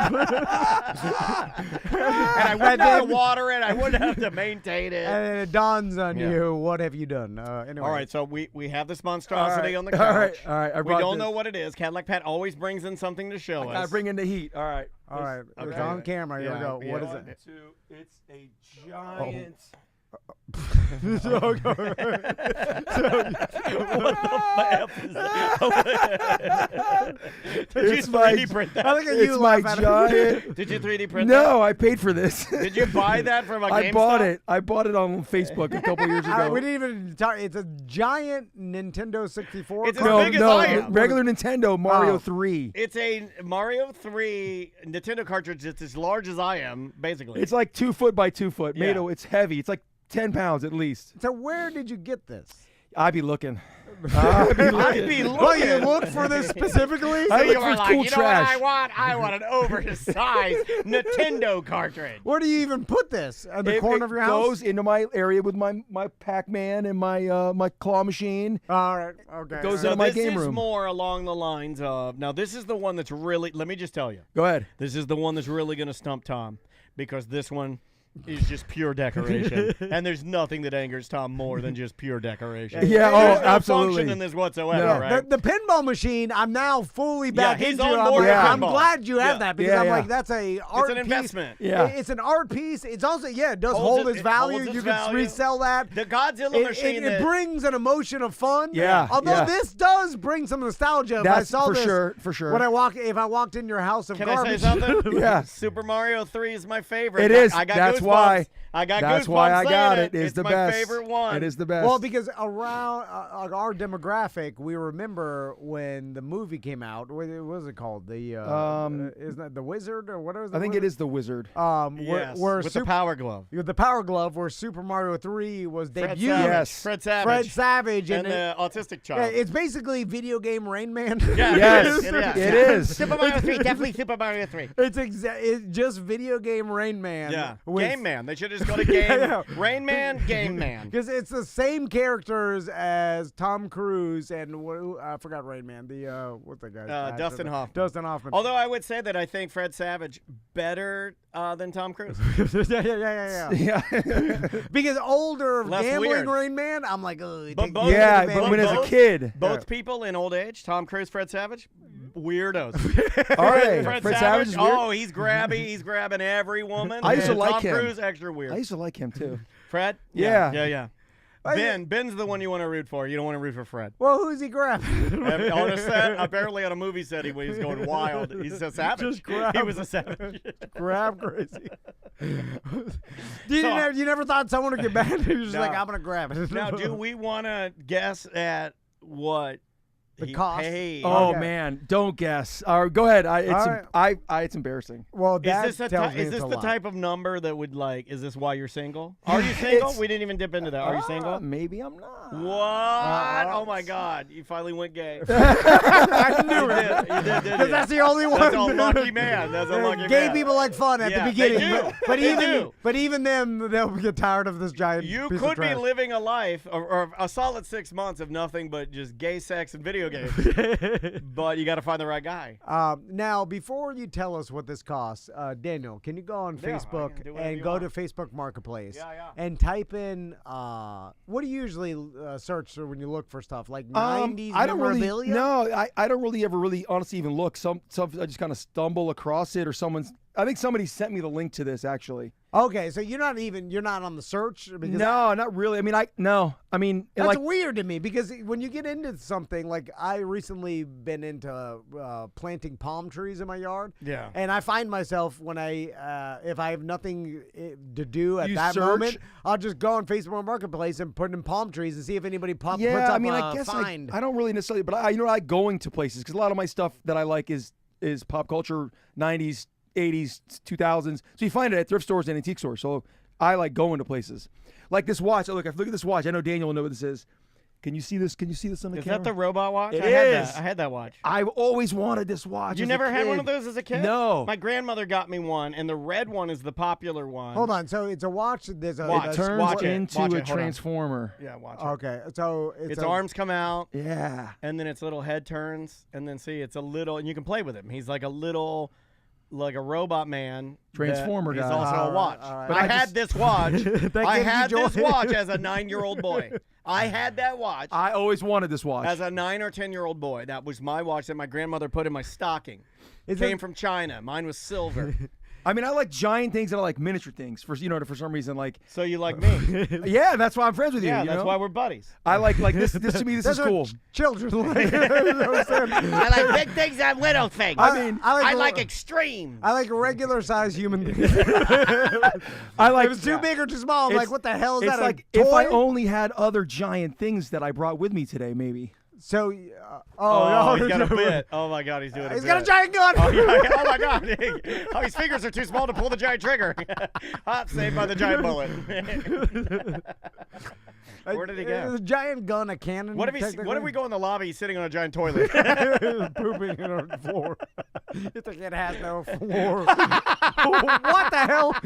And I wouldn't have to water it. I wouldn't have to maintain it. And then it dawns on Yeah. you, what have you done? Anyway. All right, so we have this monstrosity on the couch. All right. I We brought don't this. know what it is. Cadillac Pat always brings in something to show I us. bring in the heat. All right. All right. It's okay. on camera. Here we Yeah, go. yeah. What is it? It's a giant. Did you 3D print that? I look at you It's my laugh at it. giant. Did you 3D print that? No, I paid for this. Did you buy that from a GameStop? I bought it. I bought it on Facebook a couple years ago. We didn't even talk. It's a giant Nintendo 64. It's as no, big as no, I am. regular Nintendo Mario Oh. 3. It's a Mario 3 Nintendo cartridge. It's as large as I am, basically. It's like 2 foot by 2 foot. Yeah. It's heavy. It's like 10 pounds at least. So where did you get this? I'd be looking. I'd be looking. Well, you looked for this specifically? I So look you for were like, cool you know what trash. I want? I want an oversized Nintendo cartridge. Where do you even put this? At the corner of your house? Goes into my area with my Pac-Man and my claw machine. All right. Okay. Goes So into my this game is room. more along the lines of, now this is the one that's really, let me just tell you, Go ahead. this is the one that's really going to stump Tom, because this one is just pure decoration. And there's nothing that angers Tom more than just pure decoration. Yeah, There's oh, no absolutely. function in this whatsoever, No. right? The pinball machine, I'm now fully back he's into. on I'm, board like, with I'm pinball. glad you have Yeah. that because Yeah, I'm yeah. like, that's a art It's an piece. investment. Yeah. It's an art piece. It's also, it does Holds hold it- its it value. holds its You can value. resell that. The Godzilla It, machine. it brings an emotion of fun. Yeah, Although yeah. this does bring some nostalgia. That's if I saw for this, sure, for sure. When if I walked in your house of Can garbage. I say something? Yeah. Super Mario 3 is my favorite. It is. I got That's goosebumps. why. I got That's goosebumps why I got saying it. It's the my best. favorite one. It is the best. Well, because around our demographic, we remember when the movie came out. What was it called? The isn't that The Wizard or whatever? I think it is the Wizard. Yes, where with the power glove. with the Power Glove, where Super Mario 3 was Fred debuted. Savage. Yes. Fred Savage. Fred Savage and and the autistic yeah, child. it's basically video game Rain Man. Yeah, Yes, it is. it is. Super Mario 3, definitely Super Mario 3. It's just video game Rain Man. Yeah, with- Game Man. They should have just got a game. Yeah. Rain Man, Game Man. Because it's the same characters as Tom Cruise and I forgot Rain Man. The what's that guy? Dustin Hoffman. Dustin Hoffman. Although I would say that I think Fred Savage better than Tom Cruise. yeah. Yeah. Because older Less gambling weird. Rain Man, I'm like, ugh. But take- both- Yeah, Both- but when as a both- kid. Both people in old age, Tom Cruise, Fred Savage, weirdos. All right. Fred Fred Savage, Savage is weird. oh, he's grabby. He's grabbing every woman. I used to And like Tom him. Cruise, extra weird. I used to like him too. Fred? Yeah. Yeah. Ben's the one you want to root for. You don't want to root for Fred. Well, who's he grabbing? On a set, apparently on a movie set, he was going wild. He's a savage. Just grab He was a savage. Grab crazy. You never thought someone would get mad? You're just No. like, I'm gonna grab it. Now, do we want to guess at what The he cost. paid? Oh Okay. man, don't guess. Go ahead. It's embarrassing. Well, Is that this, tells me is it's this a the lot. type of number that would is this why you're single? Are you single? It's- We didn't even dip into that. Are you single? Maybe I'm not. What? Oh my God! You finally went gay. I knew You it. did, didn't Because you? that's the only one. That's a lucky man. That's a lucky Gay man. people like fun at Yeah, the they beginning, do. but They even do. but even them, they'll get tired of this giant. You piece could of be trash. living a life or a solid 6 months of nothing but just gay sex and video games. But you got to find the right guy. Now, before you tell us what this costs, Daniel, can you go on Yeah, I Facebook can do whatever and you go want. to Facebook Marketplace Yeah. and type in what do you usually search when you look for stuff like 90s I don't really. memorabilia? No, I don't really ever really honestly even look. Some I just kind of stumble across it, or I think somebody sent me the link to this actually. Okay, so you're not on the search because No, not really. I mean, that's like weird to me because when you get into something like I recently been into planting palm trees in my yard. Yeah. And I find myself when if I have nothing to do at You that search? moment, I'll just go on Facebook Marketplace and put in palm trees and see if anybody puts up I mean, a I guess find. I don't really necessarily, but I like going to places because a lot of my stuff that I like is is pop culture, 90s, 80s, 2000s. So you find it at thrift stores and antique stores. So I like going to places. Like this watch. Oh, look at this watch. I know Daniel will know what this is. Can you see this? Can you see this on the Is camera? that the robot watch? It I had is. that. I had that watch. I've always wanted this watch. You as a never had kid. one of those as a kid? No. My grandmother got me one, and the red one is the popular one. Hold on. So it's a watch. There's a Watch. It turns Watch it. into Watch a it. Hold on. transformer. Yeah, watch it. Okay. So Its a, arms come out, Yeah. and then its little head turns, and then see, it's a little, and you can play with him. He's like a little, like a robot man. Transformer He's guy. also All a right, watch. all right. But But I I had just- this watch. That I gives you had this joy. watch as a 9-year-old boy. I had that watch I always wanted this watch. as a 9 or 10-year-old boy. That was my watch that my grandmother put in my stocking. Is Came it- from China. Mine was silver. I mean, I like giant things and I like miniature things for some reason. Like, So you like me? yeah, that's why I'm friends with you. Yeah, you that's know? why we're buddies. I like this. This to me, this is That's what cool. Children like. You know what I'm saying? I like big things and little things. I like extreme. I like regular sized human beings. I like. If it's too big or too small, I'm It's- like, what the hell is It's that? like a toy? if I only had other giant things that I brought with me today, maybe. So, Oh, no, he's got a no. bit. Oh my God, he's doing a He's bit. got a giant gun. Oh, yeah. Oh my God. Oh, his fingers are too small to pull the giant trigger. Hop, saved by the giant bullet. Where did he Is go? a giant gun a cannon? What if we go in the lobby? He's sitting on a giant toilet. pooping on the floor? You think it has no floor? What the hell?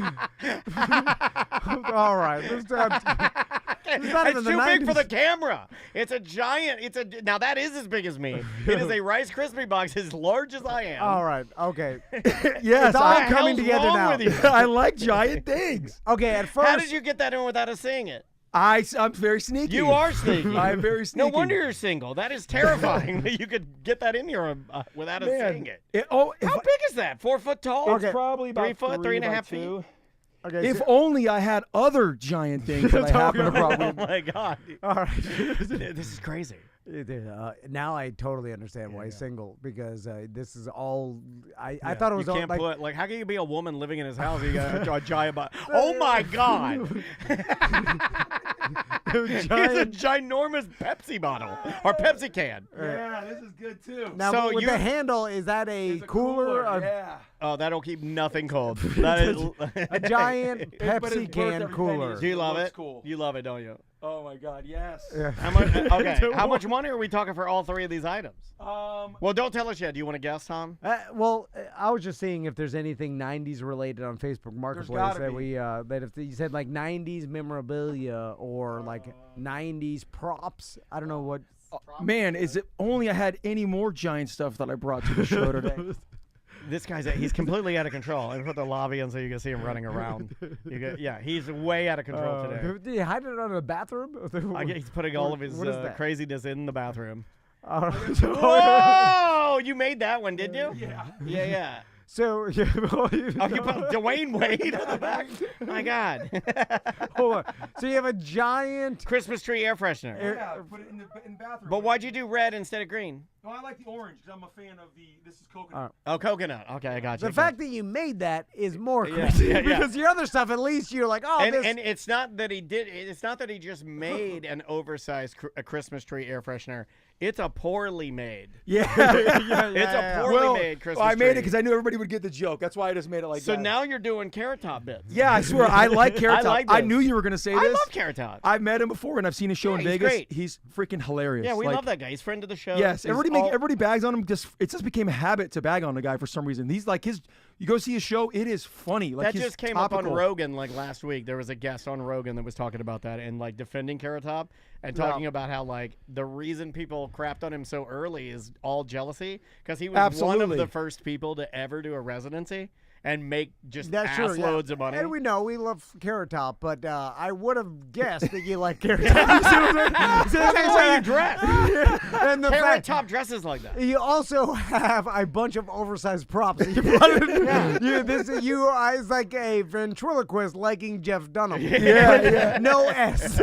All right, this time. not It's even the too big for 90s. the camera. It's a giant. Now that is as big as me. It is a Rice Krispie box as large as I am. All right, okay, Yes, It's all I, What the coming hell's together wrong now. with you? I like giant things. okay. At first, How did you get that in without us seeing it? I'm very sneaky. You are sneaky. I'm very sneaky. No wonder you're single. That is terrifying that you could get that in here without us seeing it. How How big is that? 4 foot tall? Okay. Probably about 3 foot, 3.5 feet. 2. okay, If so- only I had other giant things that I happen to brought Oh with me. my God. all right. This is crazy. Now I totally understand why he's single because this is all. I thought it was You all can't like. how can you be a woman living in his house? You got a giant bottle. Oh my God. It's a giant, ginormous Pepsi bottle or Pepsi can. Yeah, this is good too. now So with you- the handle, is that a cooler? Yeah. Oh, that'll keep nothing cold. That is A giant But it's Pepsi worth can every cooler. penny. Do you love looks it? cool. You love it, don't you? Oh my God, yes. Yeah. How much? Okay. How much money are we talking for all three of these items? Um, Well, don't tell us yet. Do you want to guess, Tom? I was just seeing if there's anything 90s related on Facebook Marketplace gotta that be. we that if you said like 90s memorabilia or like 90s props. I don't know what. man, is it only I had any more giant stuff that I brought to the show today? This guy's he's completely out of control. And put the lobby in so you can see him running around. Yeah, he's way out of control today. Did you hide it on the bathroom? He's putting all of his what is that? craziness in the bathroom. So, Whoa! You made that one, did you? Yeah. Yeah. so yeah, Oh, you put Dwayne Wade on the back? My God. hold on. So you have a giant. Christmas tree air freshener. Yeah, put it in the bathroom. But why'd you do red instead of green? No, I like the orange because I'm a fan of this is coconut. Oh, coconut. Okay, I got you. The fact that you made that is more Yeah, crazy yeah. because your other stuff, at least you're like, oh, this. and it's not that he did. It's not that he just made an oversized a Christmas tree air freshener. It's a poorly made. Yeah. It's a poorly made Christmas I made it tree. because I knew everybody would get the joke. That's why I just made it like So that. now you're doing Carrot Top bits. Yeah, I swear, I like Carrot I Top. like I this. knew you were going to say I this. love Carrot Top. I've met him before, and I've seen his show Yeah, in he's Vegas. great. He's freaking hilarious. Yeah, we Like, love that guy. He's friend of the show. Yes, He's everybody bags on him. It just became a habit to bag on the guy for some reason. He's like you go see his show, it is funny. Like That he's just came up on topical. Rogan like last week. There was a guest on Rogan that was talking about that and like defending Carrot Top and talking about how like the reason people crapped on him so early is all jealousy because he was one Absolutely. of the first people to ever do a residency and make just That's true, yeah. loads of money. And we know we love Carrot Top, but I would have guessed that you like Carrot Top. That's the way you dress. And the Carrot fact Top dresses like that. you also have a bunch of oversized props that you brought in. It's like a ventriloquist liking Jeff Dunham. Yeah. No S.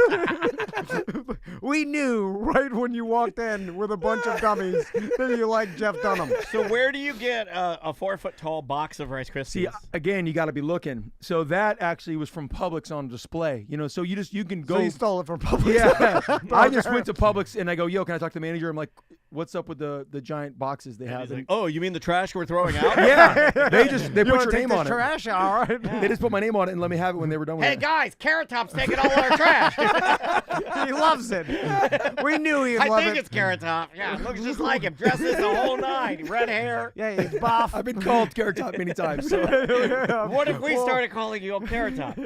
We knew right when you walked in with a bunch of dummies that you like Jeff Dunham. So where do you get a 4 foot tall box of Rice Krispies? See, again, you got to be looking. So that actually was from Publix on display. So you can go. So you stole it from Publix. Yeah, I just went to Publix and I go, yo, can I talk to the manager? I'm like, what's up with the giant boxes they have? He's like, oh, you mean the trash we're throwing out? Yeah, they put wanna your take name this on it. trash? All right. They just put my name on it and let me have it when they were done with Hey it. guys, Carrot Top's taking all our trash. He loves it. We knew he'd I love think it. it's Carrot Top. Yeah, it looks just like him. Dresses the whole night. Red hair. Yeah, he's buff. I've been called Carrot Top many times. So What if we started calling you Carrot Top?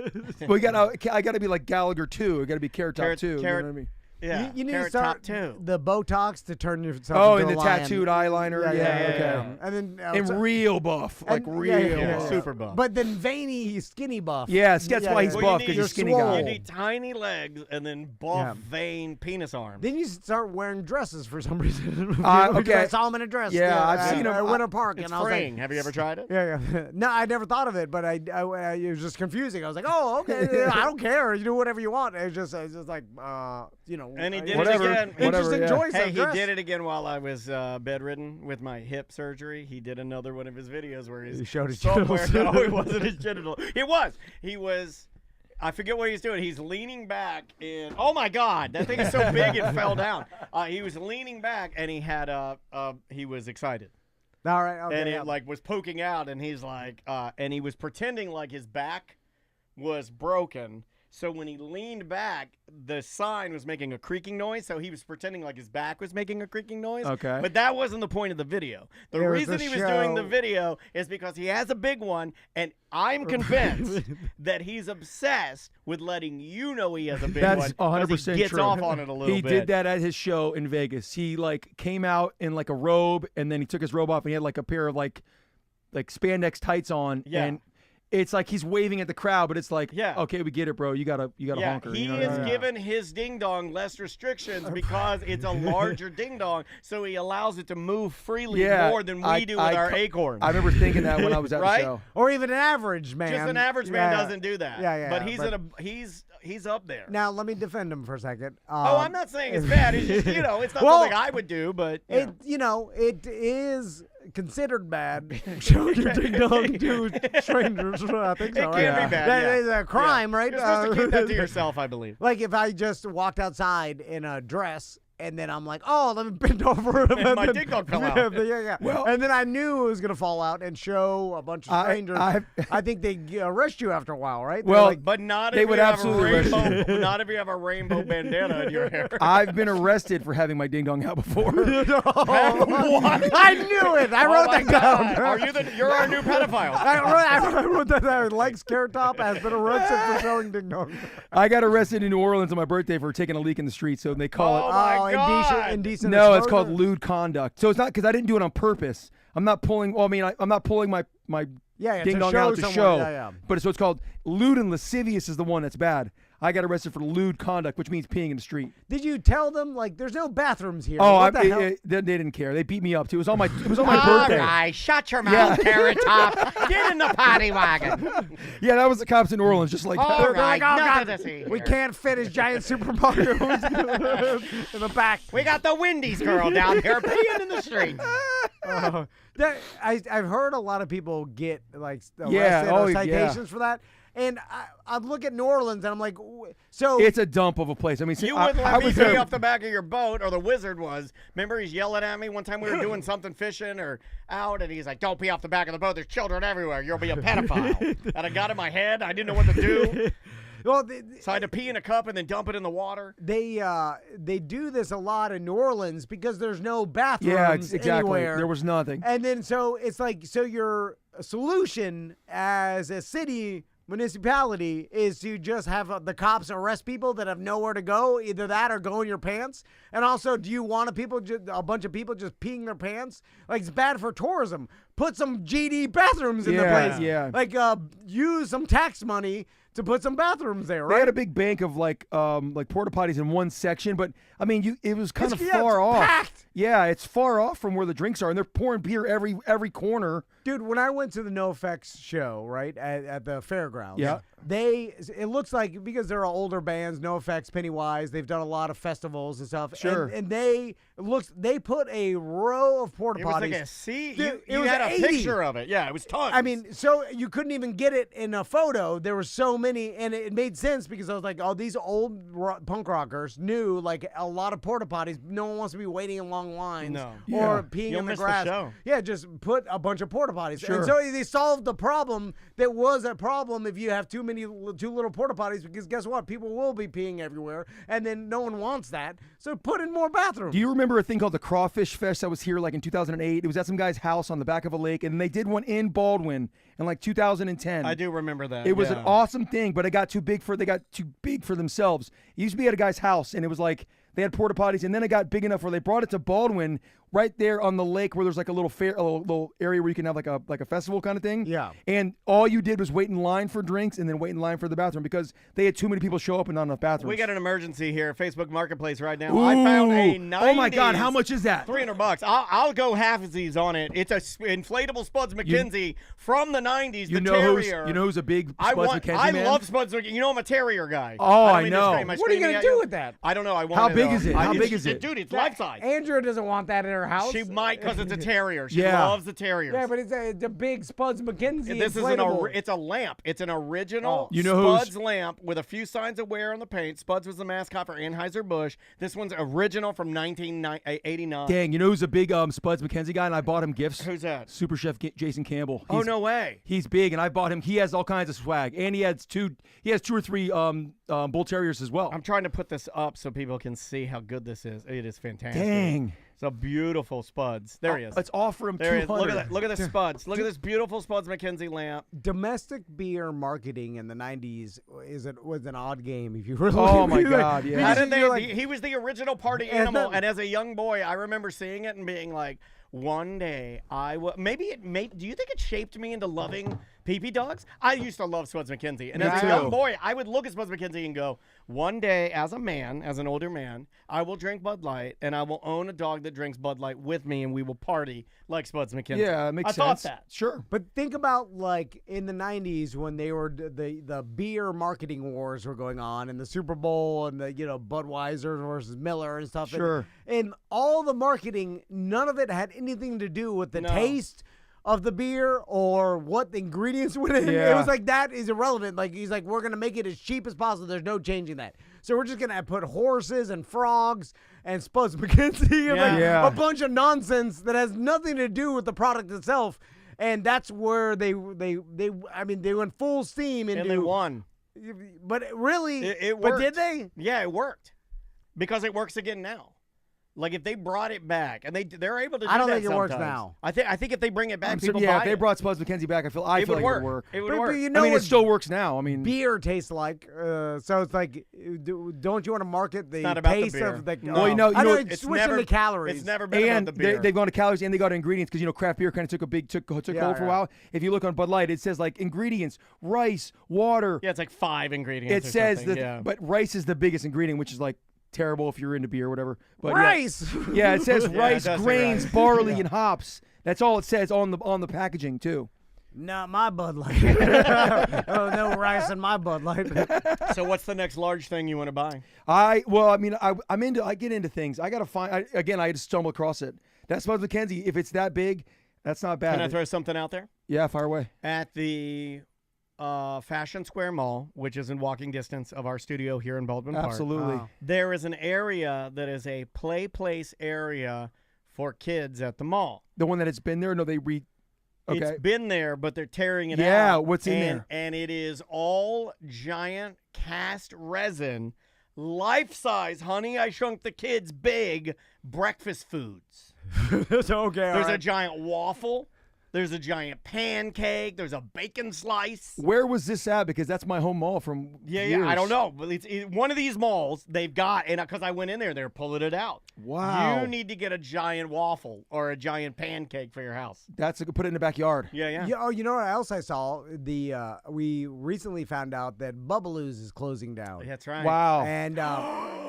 I gotta be like Gallagher too. I gotta be Carrot Top too. You know what I mean? Yeah, You need to Carrot start Top too. the Botox to turn yourself Oh, into and the a lion. tattooed eyeliner. Yeah, okay. And then And real buff, like and- real. yeah, buff. super buff. But then veiny, he's skinny buff. Yes, that's why he's Well, you buff need- because you're he's skinny swole. guy. You need tiny legs and then buff, Yeah. vein penis arms. Then you start wearing dresses for some reason. Okay. I saw him in a dress. Yeah, I've seen him. at Winter Park, It's and I was like, freeing. Have you ever tried it? yeah. No, I never thought of it, but it was just confusing. I was like, oh, okay, yeah, I don't care. You do whatever you want. It's just like, you know. And he did Whatever. it again. He just Whatever, yeah. enjoys Hey, that he dress. did it again while I was bedridden with my hip surgery. He did another one of his videos where he's He showed his somewhere. genitals. No, it wasn't his genital. It was. He was. I forget what he's doing. He's leaning back in. Oh my God, that thing is so big it fell down. He was leaning back and he had he was excited. All right. Okay, And yeah. it like was poking out, and he's like, and he was pretending like his back was broken. So when he leaned back, the sign was making a creaking noise. So he was pretending like his back was making a creaking noise. Okay. But that wasn't the point of the video. The It was reason the he was doing the show. video is because he has a big one, and I'm convinced that he's obsessed with letting you know he has a big That's one. 'cause 100% he gets true. off on it a little He bit. did that at his show in Vegas. He like came out in like a robe, and then he took his robe off, and he had like a pair of like spandex tights on. Yeah. And it's like he's waving at the crowd, but it's like, Yeah. okay, we get it, bro. You gotta Yeah, honker. he you know is what I mean? given his ding dong less restrictions because it's a larger ding dong, so he allows it to move freely Yeah, more than we I- do with I our co- acorns. I remember thinking that when I was at Right? the show. Or even an average man. Just an average man Yeah. doesn't do that. Yeah, yeah, But he's but- in a he's up there. Now let me defend him for a second. Oh, I'm not saying it's bad. It's just it's not Well, something I would do, but It it is considered bad showing your ding dong to strangers. I think so. It right? can be bad, That yeah. is a crime, right? You're supposed to keep that to yourself, I believe. Like if I just walked outside in a dress. And then I'm like, oh, let me bend over. And my ding dong fell out. Yeah. Well- and then I knew it was going to fall out and show a bunch of strangers. I think they arrest you after a while, right? They're Well, like, But not They if would you have absolutely a arrest rainbow. Not if you have a rainbow bandana in your hair. I've been arrested for having my ding dong out before. I knew it. I wrote that down. Are you're our new pedophile? I wrote that down. Lex Carrot Top has been arrested for showing ding dong. I got arrested in New Orleans on my birthday for taking a leak in the street, so they call Oh, it. my God. Indecent No, it's called exposure? lewd conduct. So it's not because I didn't do it on purpose. I'm not pulling. Well, I mean, I'm not pulling my Yeah, ding to dong show out to someone, show. yeah. But so it's called lewd and lascivious is the one that's bad. I got arrested for lewd conduct, which means peeing in the street. Did you tell them like there's no bathrooms here? Oh, What the hell? they didn't care. They beat me up too. It was on my birthday. All right, shut your mouth, Carrot Top. Get in the potty wagon. Yeah, that was the cops in New Orleans, just like All that. They're right, like, oh, nothing God, to see we here. can't fit his giant Super Mario in the back. We got the Wendy's girl down there peeing in the street. I've heard a lot of people get like arrested Yeah, or oh, yeah. citations for that. And I look at New Orleans and I'm like, so It's a dump of a place. I mean, You I, wouldn't I let me was pee there. off the back of your boat, or the wizard was. Remember, he's yelling at me one time we were doing something fishing or out, and he's like, "Don't pee off the back of the boat. There's children everywhere. You'll be a pedophile." And I got in my head. I didn't know what to do, well, so I had to pee in a cup and then dump it in the water. they do this a lot in New Orleans because there's no bathrooms Yeah, exactly. anywhere. There was nothing. And then so it's like, so your solution as a city municipality is to just have the cops arrest people that have nowhere to go, either that or go in your pants. And also, do you want a bunch of people just peeing their pants? Like, it's bad for tourism. Put some GD bathrooms in the Yeah, place. yeah. Like, use some tax money to put some bathrooms there, They right? had a big bank of like porta potties in one section, but I mean, it was kind of Yeah, far it's off. packed. Yeah, it's far off from where the drinks are, and they're pouring beer every corner. Dude, when I went to the NoFX show, right, at the fairgrounds, Yeah. it looks like, because there are older bands, NoFX, Pennywise, they've done a lot of festivals and stuff. Sure. And they put a row of porta It was potties. like a sea. Dude, You had a 80. picture of it. Yeah, it was tons. I mean, so you couldn't even get it in a photo. There were so many, and it made sense because I was like, oh, these old punk rockers knew like a lot of porta potties. No one wants to be waiting in long lines or peeing You'll in the miss the grass. show. Yeah, just put a bunch of porta potties. Sure. And so they solved the problem that was a problem if you have too little porta potties, because guess what? People will be peeing everywhere, and then no one wants that. So put in more bathrooms. Do you remember a thing called the Crawfish Fest that was here like in 2008? It was at some guy's house on the back of a lake, and they did one in Baldwin in like 2010. I do remember that. It was an awesome thing, but they got too big for themselves. It used to be at a guy's house, and it was like they had porta potties, and then it got big enough where they brought it to Baldwin, right there on the lake where there's like a little little area where you can have like a festival kind of thing. Yeah. And all you did was wait in line for drinks and then wait in line for the bathroom because they had too many people show up and not enough bathrooms. We got an emergency here, Facebook Marketplace right now. I found a 90s. Oh my God! How much is that? $300. I'll go halfsies on it. It's a inflatable Spuds McKenzie from the 90s. You the know terrier. who's a big Spuds McKenzie I man? love Spuds McKenzie. You know I'm a terrier guy. Oh, I don't mean to know. scream. Am I What are you screaming gonna at do with that? I don't know. I want How it, big though. is it? How big is it? Dude, it's life size. Andrea doesn't want that in her house. She might because it's a terrier. She Yeah. loves the terriers. Yeah, but it's a big Spuds McKenzie. This is inflatable. it's a lamp. It's an original You know who's- Spuds lamp with a few signs of wear on the paint. Spuds was the mascot for Anheuser-Busch. This one's original from 1989. Dang, you know who's a big Spuds McKenzie guy, and I bought him gifts. Who's that? Super Chef Jason Campbell. Oh, no way. He's big, and I bought him. He has all kinds of swag, and he has two or three bull terriers as well. I'm trying to put this up so people can see how good this is. It is fantastic. Dang, It's a beautiful Spuds. There he is. let's offer him There he is. 200. Look at that. Look at the Spuds. Look at this beautiful Spuds McKenzie lamp. Domestic beer marketing in the 90s was an odd game, if you really Oh my like, God, yeah. How because did you're they? like, He was the original party And animal, then- and as a young boy, I remember seeing it and being like, one day I will. Maybe it made. Do you think it shaped me into loving pee-pee dogs? I used to love Spuds McKenzie, and Me as a too. young boy, I would look at Spuds McKenzie and go, one day, as a man, as an older man, I will drink Bud Light, and I will own a dog that drinks Bud Light with me, and we will party like Spuds McKenzie. Yeah, it makes I sense. thought that. Sure. But think about like in the 90s when they were the beer marketing wars were going on, and the Super Bowl, and the Budweiser versus Miller and stuff. Sure. And all the marketing, none of it had anything to do with the No. taste of the beer or what the ingredients went in. It Yeah. was like, that is irrelevant. Like, he's like, we're gonna make it as cheap as possible. There's no changing that. So we're just gonna put horses and frogs and Spuds McKenzie and like Yeah. a bunch of nonsense that has nothing to do with the product itself. And that's where they went full steam into. And they won. But really, It but worked. did they? Yeah, it worked because it works again now. Like if they brought it back, and they're able to do I don't that think it works sometimes. now. I think if they bring it back, I'm people yeah, buy if they it. brought Spuds McKenzie back, I feel it like would it work. would work. It would But work. you I know mean, it what still works now. I mean, beer tastes like. So it's like, don't you want to market the not about the taste beer. of the? No. Well, you know, I know it's it's switching the calories. It's never been and about the beer. they've gone to calories and they go to ingredients because craft beer kind of took Yeah, hold for a yeah. while. If you look on Bud Light, it says like ingredients: rice, water. Yeah, it's like 5 ingredients. It or says something, that, yeah. but rice is the biggest ingredient, which is like terrible if you're into beer or whatever. But rice. Yeah, it says Yeah, it rice, does say grains, rice. barley, and hops. That's all it says on the packaging too. Not my Bud Light. Oh, no rice in my Bud Light. So what's the next large thing you want to buy? I get into things. I gotta find. I had to stumble across it. That's Spuds McKenzie. If it's that big, that's not bad. Can I throw something out there? Yeah, fire away. At the Fashion Square Mall, which is in walking distance of our studio here in Baldwin Park, Absolutely. Wow. there is an area that is a play place area for kids at the mall. The one that it's been there. No, they re. Okay. It's been there, but they're tearing it out. Yeah, what's in and, there? And it is all giant cast resin, life-size, Honey, I Shrunk the Kids big breakfast foods. Okay. There's a giant waffle. There's a giant pancake. There's a bacon slice. Where was this at? Because that's my home mall from Yeah, years. I don't know. But it's one of these malls they've got, and because I went in there, they're pulling it out. Wow. You need to get a giant waffle or a giant pancake for your house. Put it in the backyard. Yeah, yeah. Yeah, oh, you know what else I saw? We recently found out that Bubbaloo's is closing down. That's right. Wow.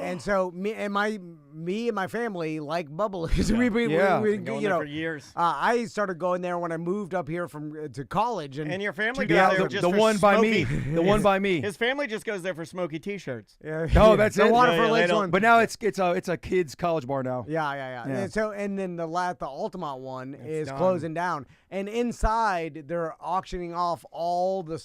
And so me and my me and my family like Bubbalu's. Yeah. we Been going you there know, for years. I started going there when I moved up here from to college, and And your family to goes be there out- just the for one by smoky- me. The one by me. His family just goes there for smoky T-shirts. Yeah, Oh, that's the it? Water Yeah, for yeah, they Lakes don't- one. But now it's a kids college bar now. Yeah. Yeah. And so, and then the Altamont one is done. closing down, and inside they're auctioning off all the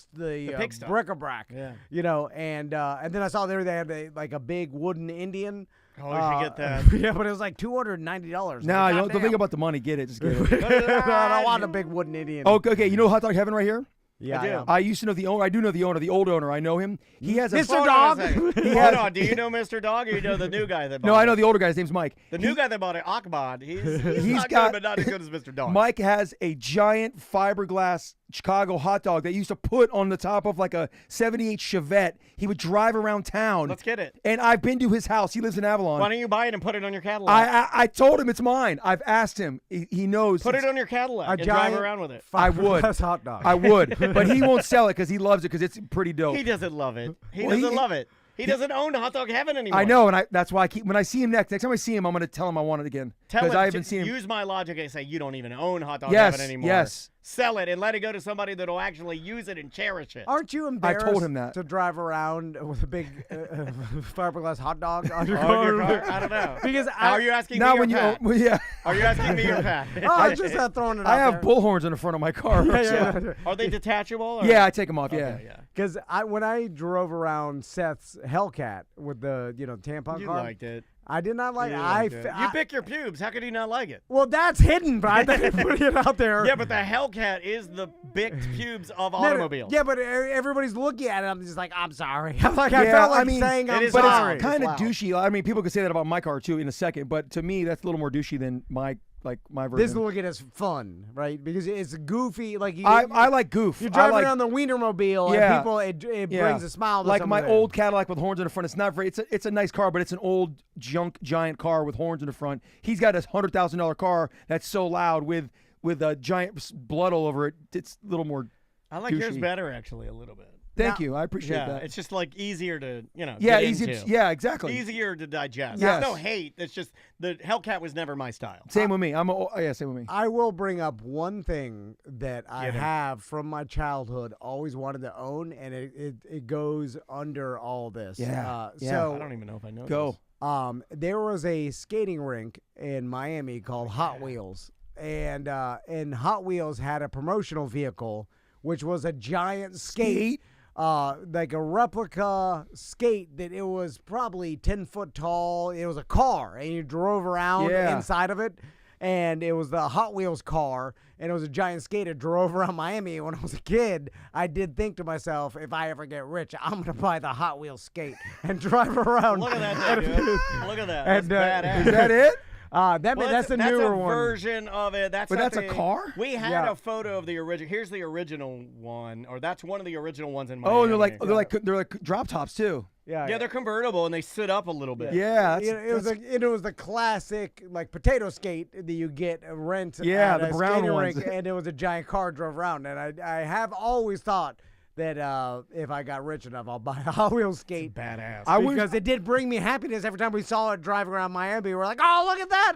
pig stuff. bric-a-brac. Yeah. You know, and then I saw there they had like a big wooden Indian. Oh, you should get that. Yeah, but it was like $290. No, don't think about the money. Get it. Just get it. I don't want a big wooden Indian. Okay. You know Hot Dog Heaven right here? yeah, I do. yeah. I used to know the owner. I do know the owner, the old owner. I know him. He has a Mr. Hold Dog. on a second. He Hold has- on. Do you know Mr. Dog or you know the new guy that bought No, I it? know the older guy. His name's Mike. The new guy that bought it, Akbad. He's He's not got- good, but not as good as Mr. Dog. Mike has a giant fiberglass Chicago hot dog that he used to put on the top of like a '78 Chevette. He would drive around town. Let's get it. And I've been to his house. He lives in Avalon. Why don't you buy it and put it on your Cadillac? I told him it's mine. I've asked him. He knows. Put it It's- on your Cadillac A and drive giant around with it. I would. Fiberglass hot dog. I would, but he won't sell it because he loves it because it's pretty dope. He doesn't love it. He Well, doesn't he- love it. He doesn't own Hot Dog Heaven anymore. I know, and that's why I keep. When I see him next time I see him, I'm going to tell him I want it again Tell because him, I haven't seen him. use my logic and say you don't even own Hot Dog Yes, Heaven anymore. yes. Sell it and let it go to somebody that'll actually use it and cherish it. Aren't you embarrassed him that. to drive around with a big fiberglass hot dog on your Oh, car? your car? I don't know. Because Are you asking Now me or when you, Pat? well, yeah, Are you asking me or Pat? Oh, I'm just throwing it out I have there. bullhorns in the front of my car. Yeah. Are they detachable? Or? Yeah, I take them off. Okay, Yeah. Because when I drove around Seth's Hellcat with the tampon You car, liked it. I did not like You it. liked it. You pick your pubes. How could you not like it? Well, that's hidden, but I thought you put it out there. Yeah, but the Hellcat is the bigged pubes of No, no, automobiles. Yeah, but everybody's looking at it. I'm just like, I'm sorry. I'm like, I Yeah, felt like I mean, saying it I'm is But sorry. it's kind of loud. douchey. I mean, people could say that about my car too in a second, but to me, that's a little more douchey than my version. This look at as fun, right? Because it's goofy. Like I like goof. You're I driving like, around the Wienermobile, Yeah. and people, it yeah. brings a smile to like some my of it. old Cadillac with horns in the front. It's not very. It's a nice car, but it's an old junk giant car with horns in the front. He's got a $100,000 car that's so loud with a giant blood all over it. It's a little more. I like yours douchey. better, actually, a little bit. Thank you. I appreciate Yeah, that. it's just like easier to, Yeah, get easy. into. Yeah, exactly. Easier to digest. Yes. There's no hate. It's just the Hellcat was never my style. Same with me. Same with me. I will bring up one thing that I Get him. have from my childhood, always wanted to own, and it goes under all this. Yeah, yeah. So I don't even know if I know Go. this. there was a skating rink in Miami called Hot Wheels, and Hot Wheels had a promotional vehicle, which was a giant skate. Like a replica skate that it was probably 10 foot tall. It was a car, and you drove around Yeah. inside of it. And it was the Hot Wheels car, and it was a giant skate. It drove around Miami. When I was a kid, I did think to myself, if I ever get rich, I'm going to buy the Hot Wheels skate and drive around. Look at that, dude. Look at that. That's And, badass. Is that it? That's the newer a one. version of it. That's But not that's a the- car? We had Yeah. a photo of the original. Here's the original one, or that's one of the original ones in Oh, Miami. they're like drop tops too. Yeah, they're convertible and they sit up a little bit. Yeah, that's, It was the classic like potato skate that you get rent. Yeah, at the a brown skating ones. rink, and it was a giant car drove around. And I have always thought that if I got rich enough, I'll buy a Hot Wheels skate. Badass. Because it did bring me happiness every time we saw it driving around Miami. We're like, oh, look at that.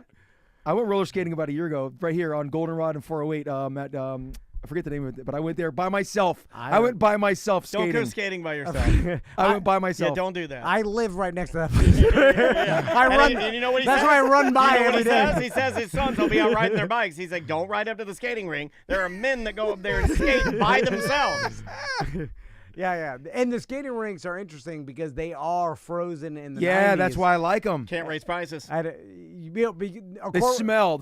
I went roller skating about a year ago, right here on Goldenrod and 408. At I forget the name of it, but I went there by myself. I went by myself Don't skating. go skating by yourself. I went by Yeah, myself. don't do that. I live right next to that place. I And run. and you know what he That's says? why I run by You know what every he day. says? He says his sons will be out riding their bikes. He's like, don't ride up to the skating ring. There are men that go up there and skate by themselves. Yeah. And the skating rinks are interesting because they are frozen in the 90s. Yeah, that's why I like them. Can't raise prices. The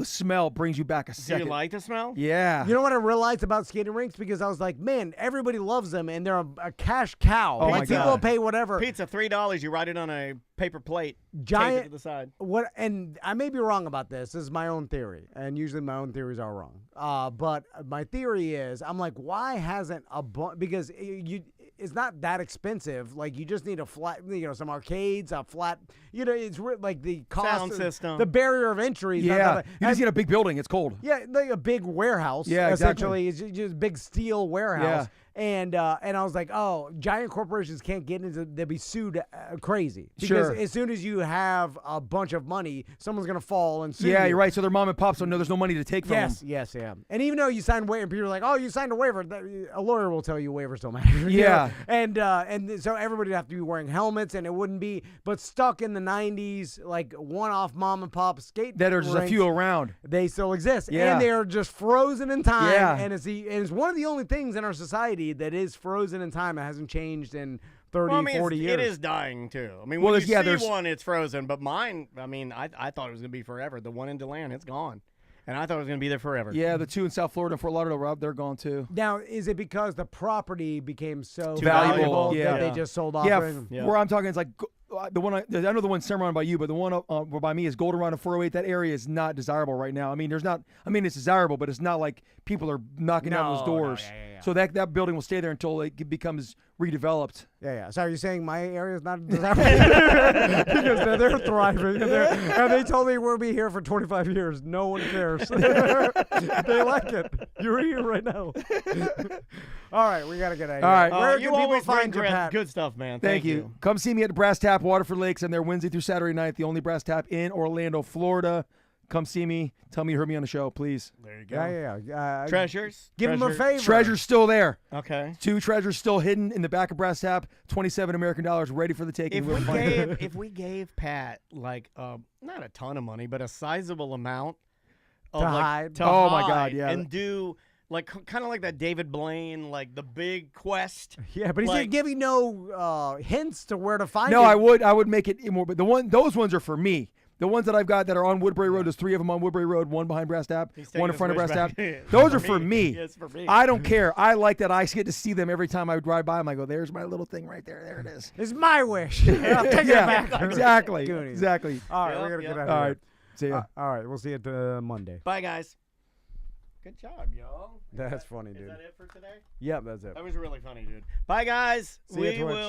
smell brings you back a Do second. you like the smell? Yeah. You know what I realized about skating rinks? Because I was like, man, everybody loves them, and they're a cash cow. Oh, Like, my people God. will pay whatever. Pizza, $3. You write it on a paper plate. Tape Giant. it to the side. And I may be wrong about this. This is my own theory, and usually my own theories are wrong. But my theory is, I'm like, why hasn't because it's not that expensive. Like, you just need a flat, some arcades, a flat, it's like the cost, Sound system. the barrier of entry. Is not Yeah. that- You just need a big building. It's cold. Yeah, like a big warehouse. Yeah, essentially, it's just a big steel warehouse. And I was like, oh, giant corporations can't get into, they'll be sued crazy. Because Sure. as soon as you have a bunch of money, someone's going to fall and sue Yeah, you. you're right. So their mom and pops don't know there's no money to take from them. Yes, yeah. And even though you signed waiver, people are like, oh, you signed a waiver. A lawyer will tell you waivers don't matter. You Yeah. know? And so everybody would have to be wearing helmets, and it wouldn't be, but stuck in the 90s, like one-off mom and pop skate That are just a rinks, few around. they still exist. Yeah. And they are just frozen in time. Yeah. And it's one of the only things in our society that is frozen in time. It hasn't changed in 30, Well, I mean, 40 years. it is dying too. I mean, Well, when you there's- see one, it's frozen. But mine, I mean, I thought it was gonna be forever. The one in DeLand, it's gone, and I thought it was gonna be there forever. Yeah, the two in South Florida and Fort Lauderdale, Rob, they're gone too. Now, is it because the property became so Too valuable, that yeah. they just sold off? Yeah, it? Yeah. where I'm talking is like the one I know the one Cimarron by you, but the one by me is Goldenrod and 408. That area is not desirable right now. I mean, it's desirable, but it's not like people are knocking down those No, doors. yeah. So that building will stay there until it becomes redeveloped. Yeah. So are you saying my area is not desirable? Because they're thriving, and they told me we'll be here for 25 years. No one cares. They like it. You're here right now. All right, we gotta get out of here. All right. Where you can people always find bring you, Pat? good stuff, man. Thank you. Come see me at the Brass Tap, Waterford Lakes. I'm there Wednesday through Saturday night, the only Brass Tap in Orlando, Florida. Come see me. Tell me you heard me on the show, please. There you go. Yeah. Treasures. Give them a favor. Treasure's still there. Okay. 2 treasures still hidden in the back of Brass Tap. 27 American dollars ready for the taking. If We'll we find it. gave if we gave Pat like not a ton of money, but a sizable amount of To like, hide. to Oh, my God, hide yeah. and do like kind of like that David Blaine, like the big quest. Yeah, but he's Like- giving no hints to where to find No, it. I would make it more, but those ones are for me. The ones that I've got that are on Woodbury Road, there's 3 of them on Woodbury Road, 1 behind Brass Tap, He's 1 in taking front of his Brass wish Tap. back. Those are for me. Yes, for me. I don't care. I like that I get to see them every time I drive by. I'm like, oh, there's my little thing right there. There it is. It's my wish. I'll take it Yeah, back. exactly. Goonies. Exactly. All right, Yep, we're gonna yep. get out All of right. here. See ya. All right, we'll see you Monday. Bye, guys. Good job, y'all. That's funny, Is dude. that it for today? Yep, that's it. That was really funny, dude. Bye, guys. See ya, We Twitch. will.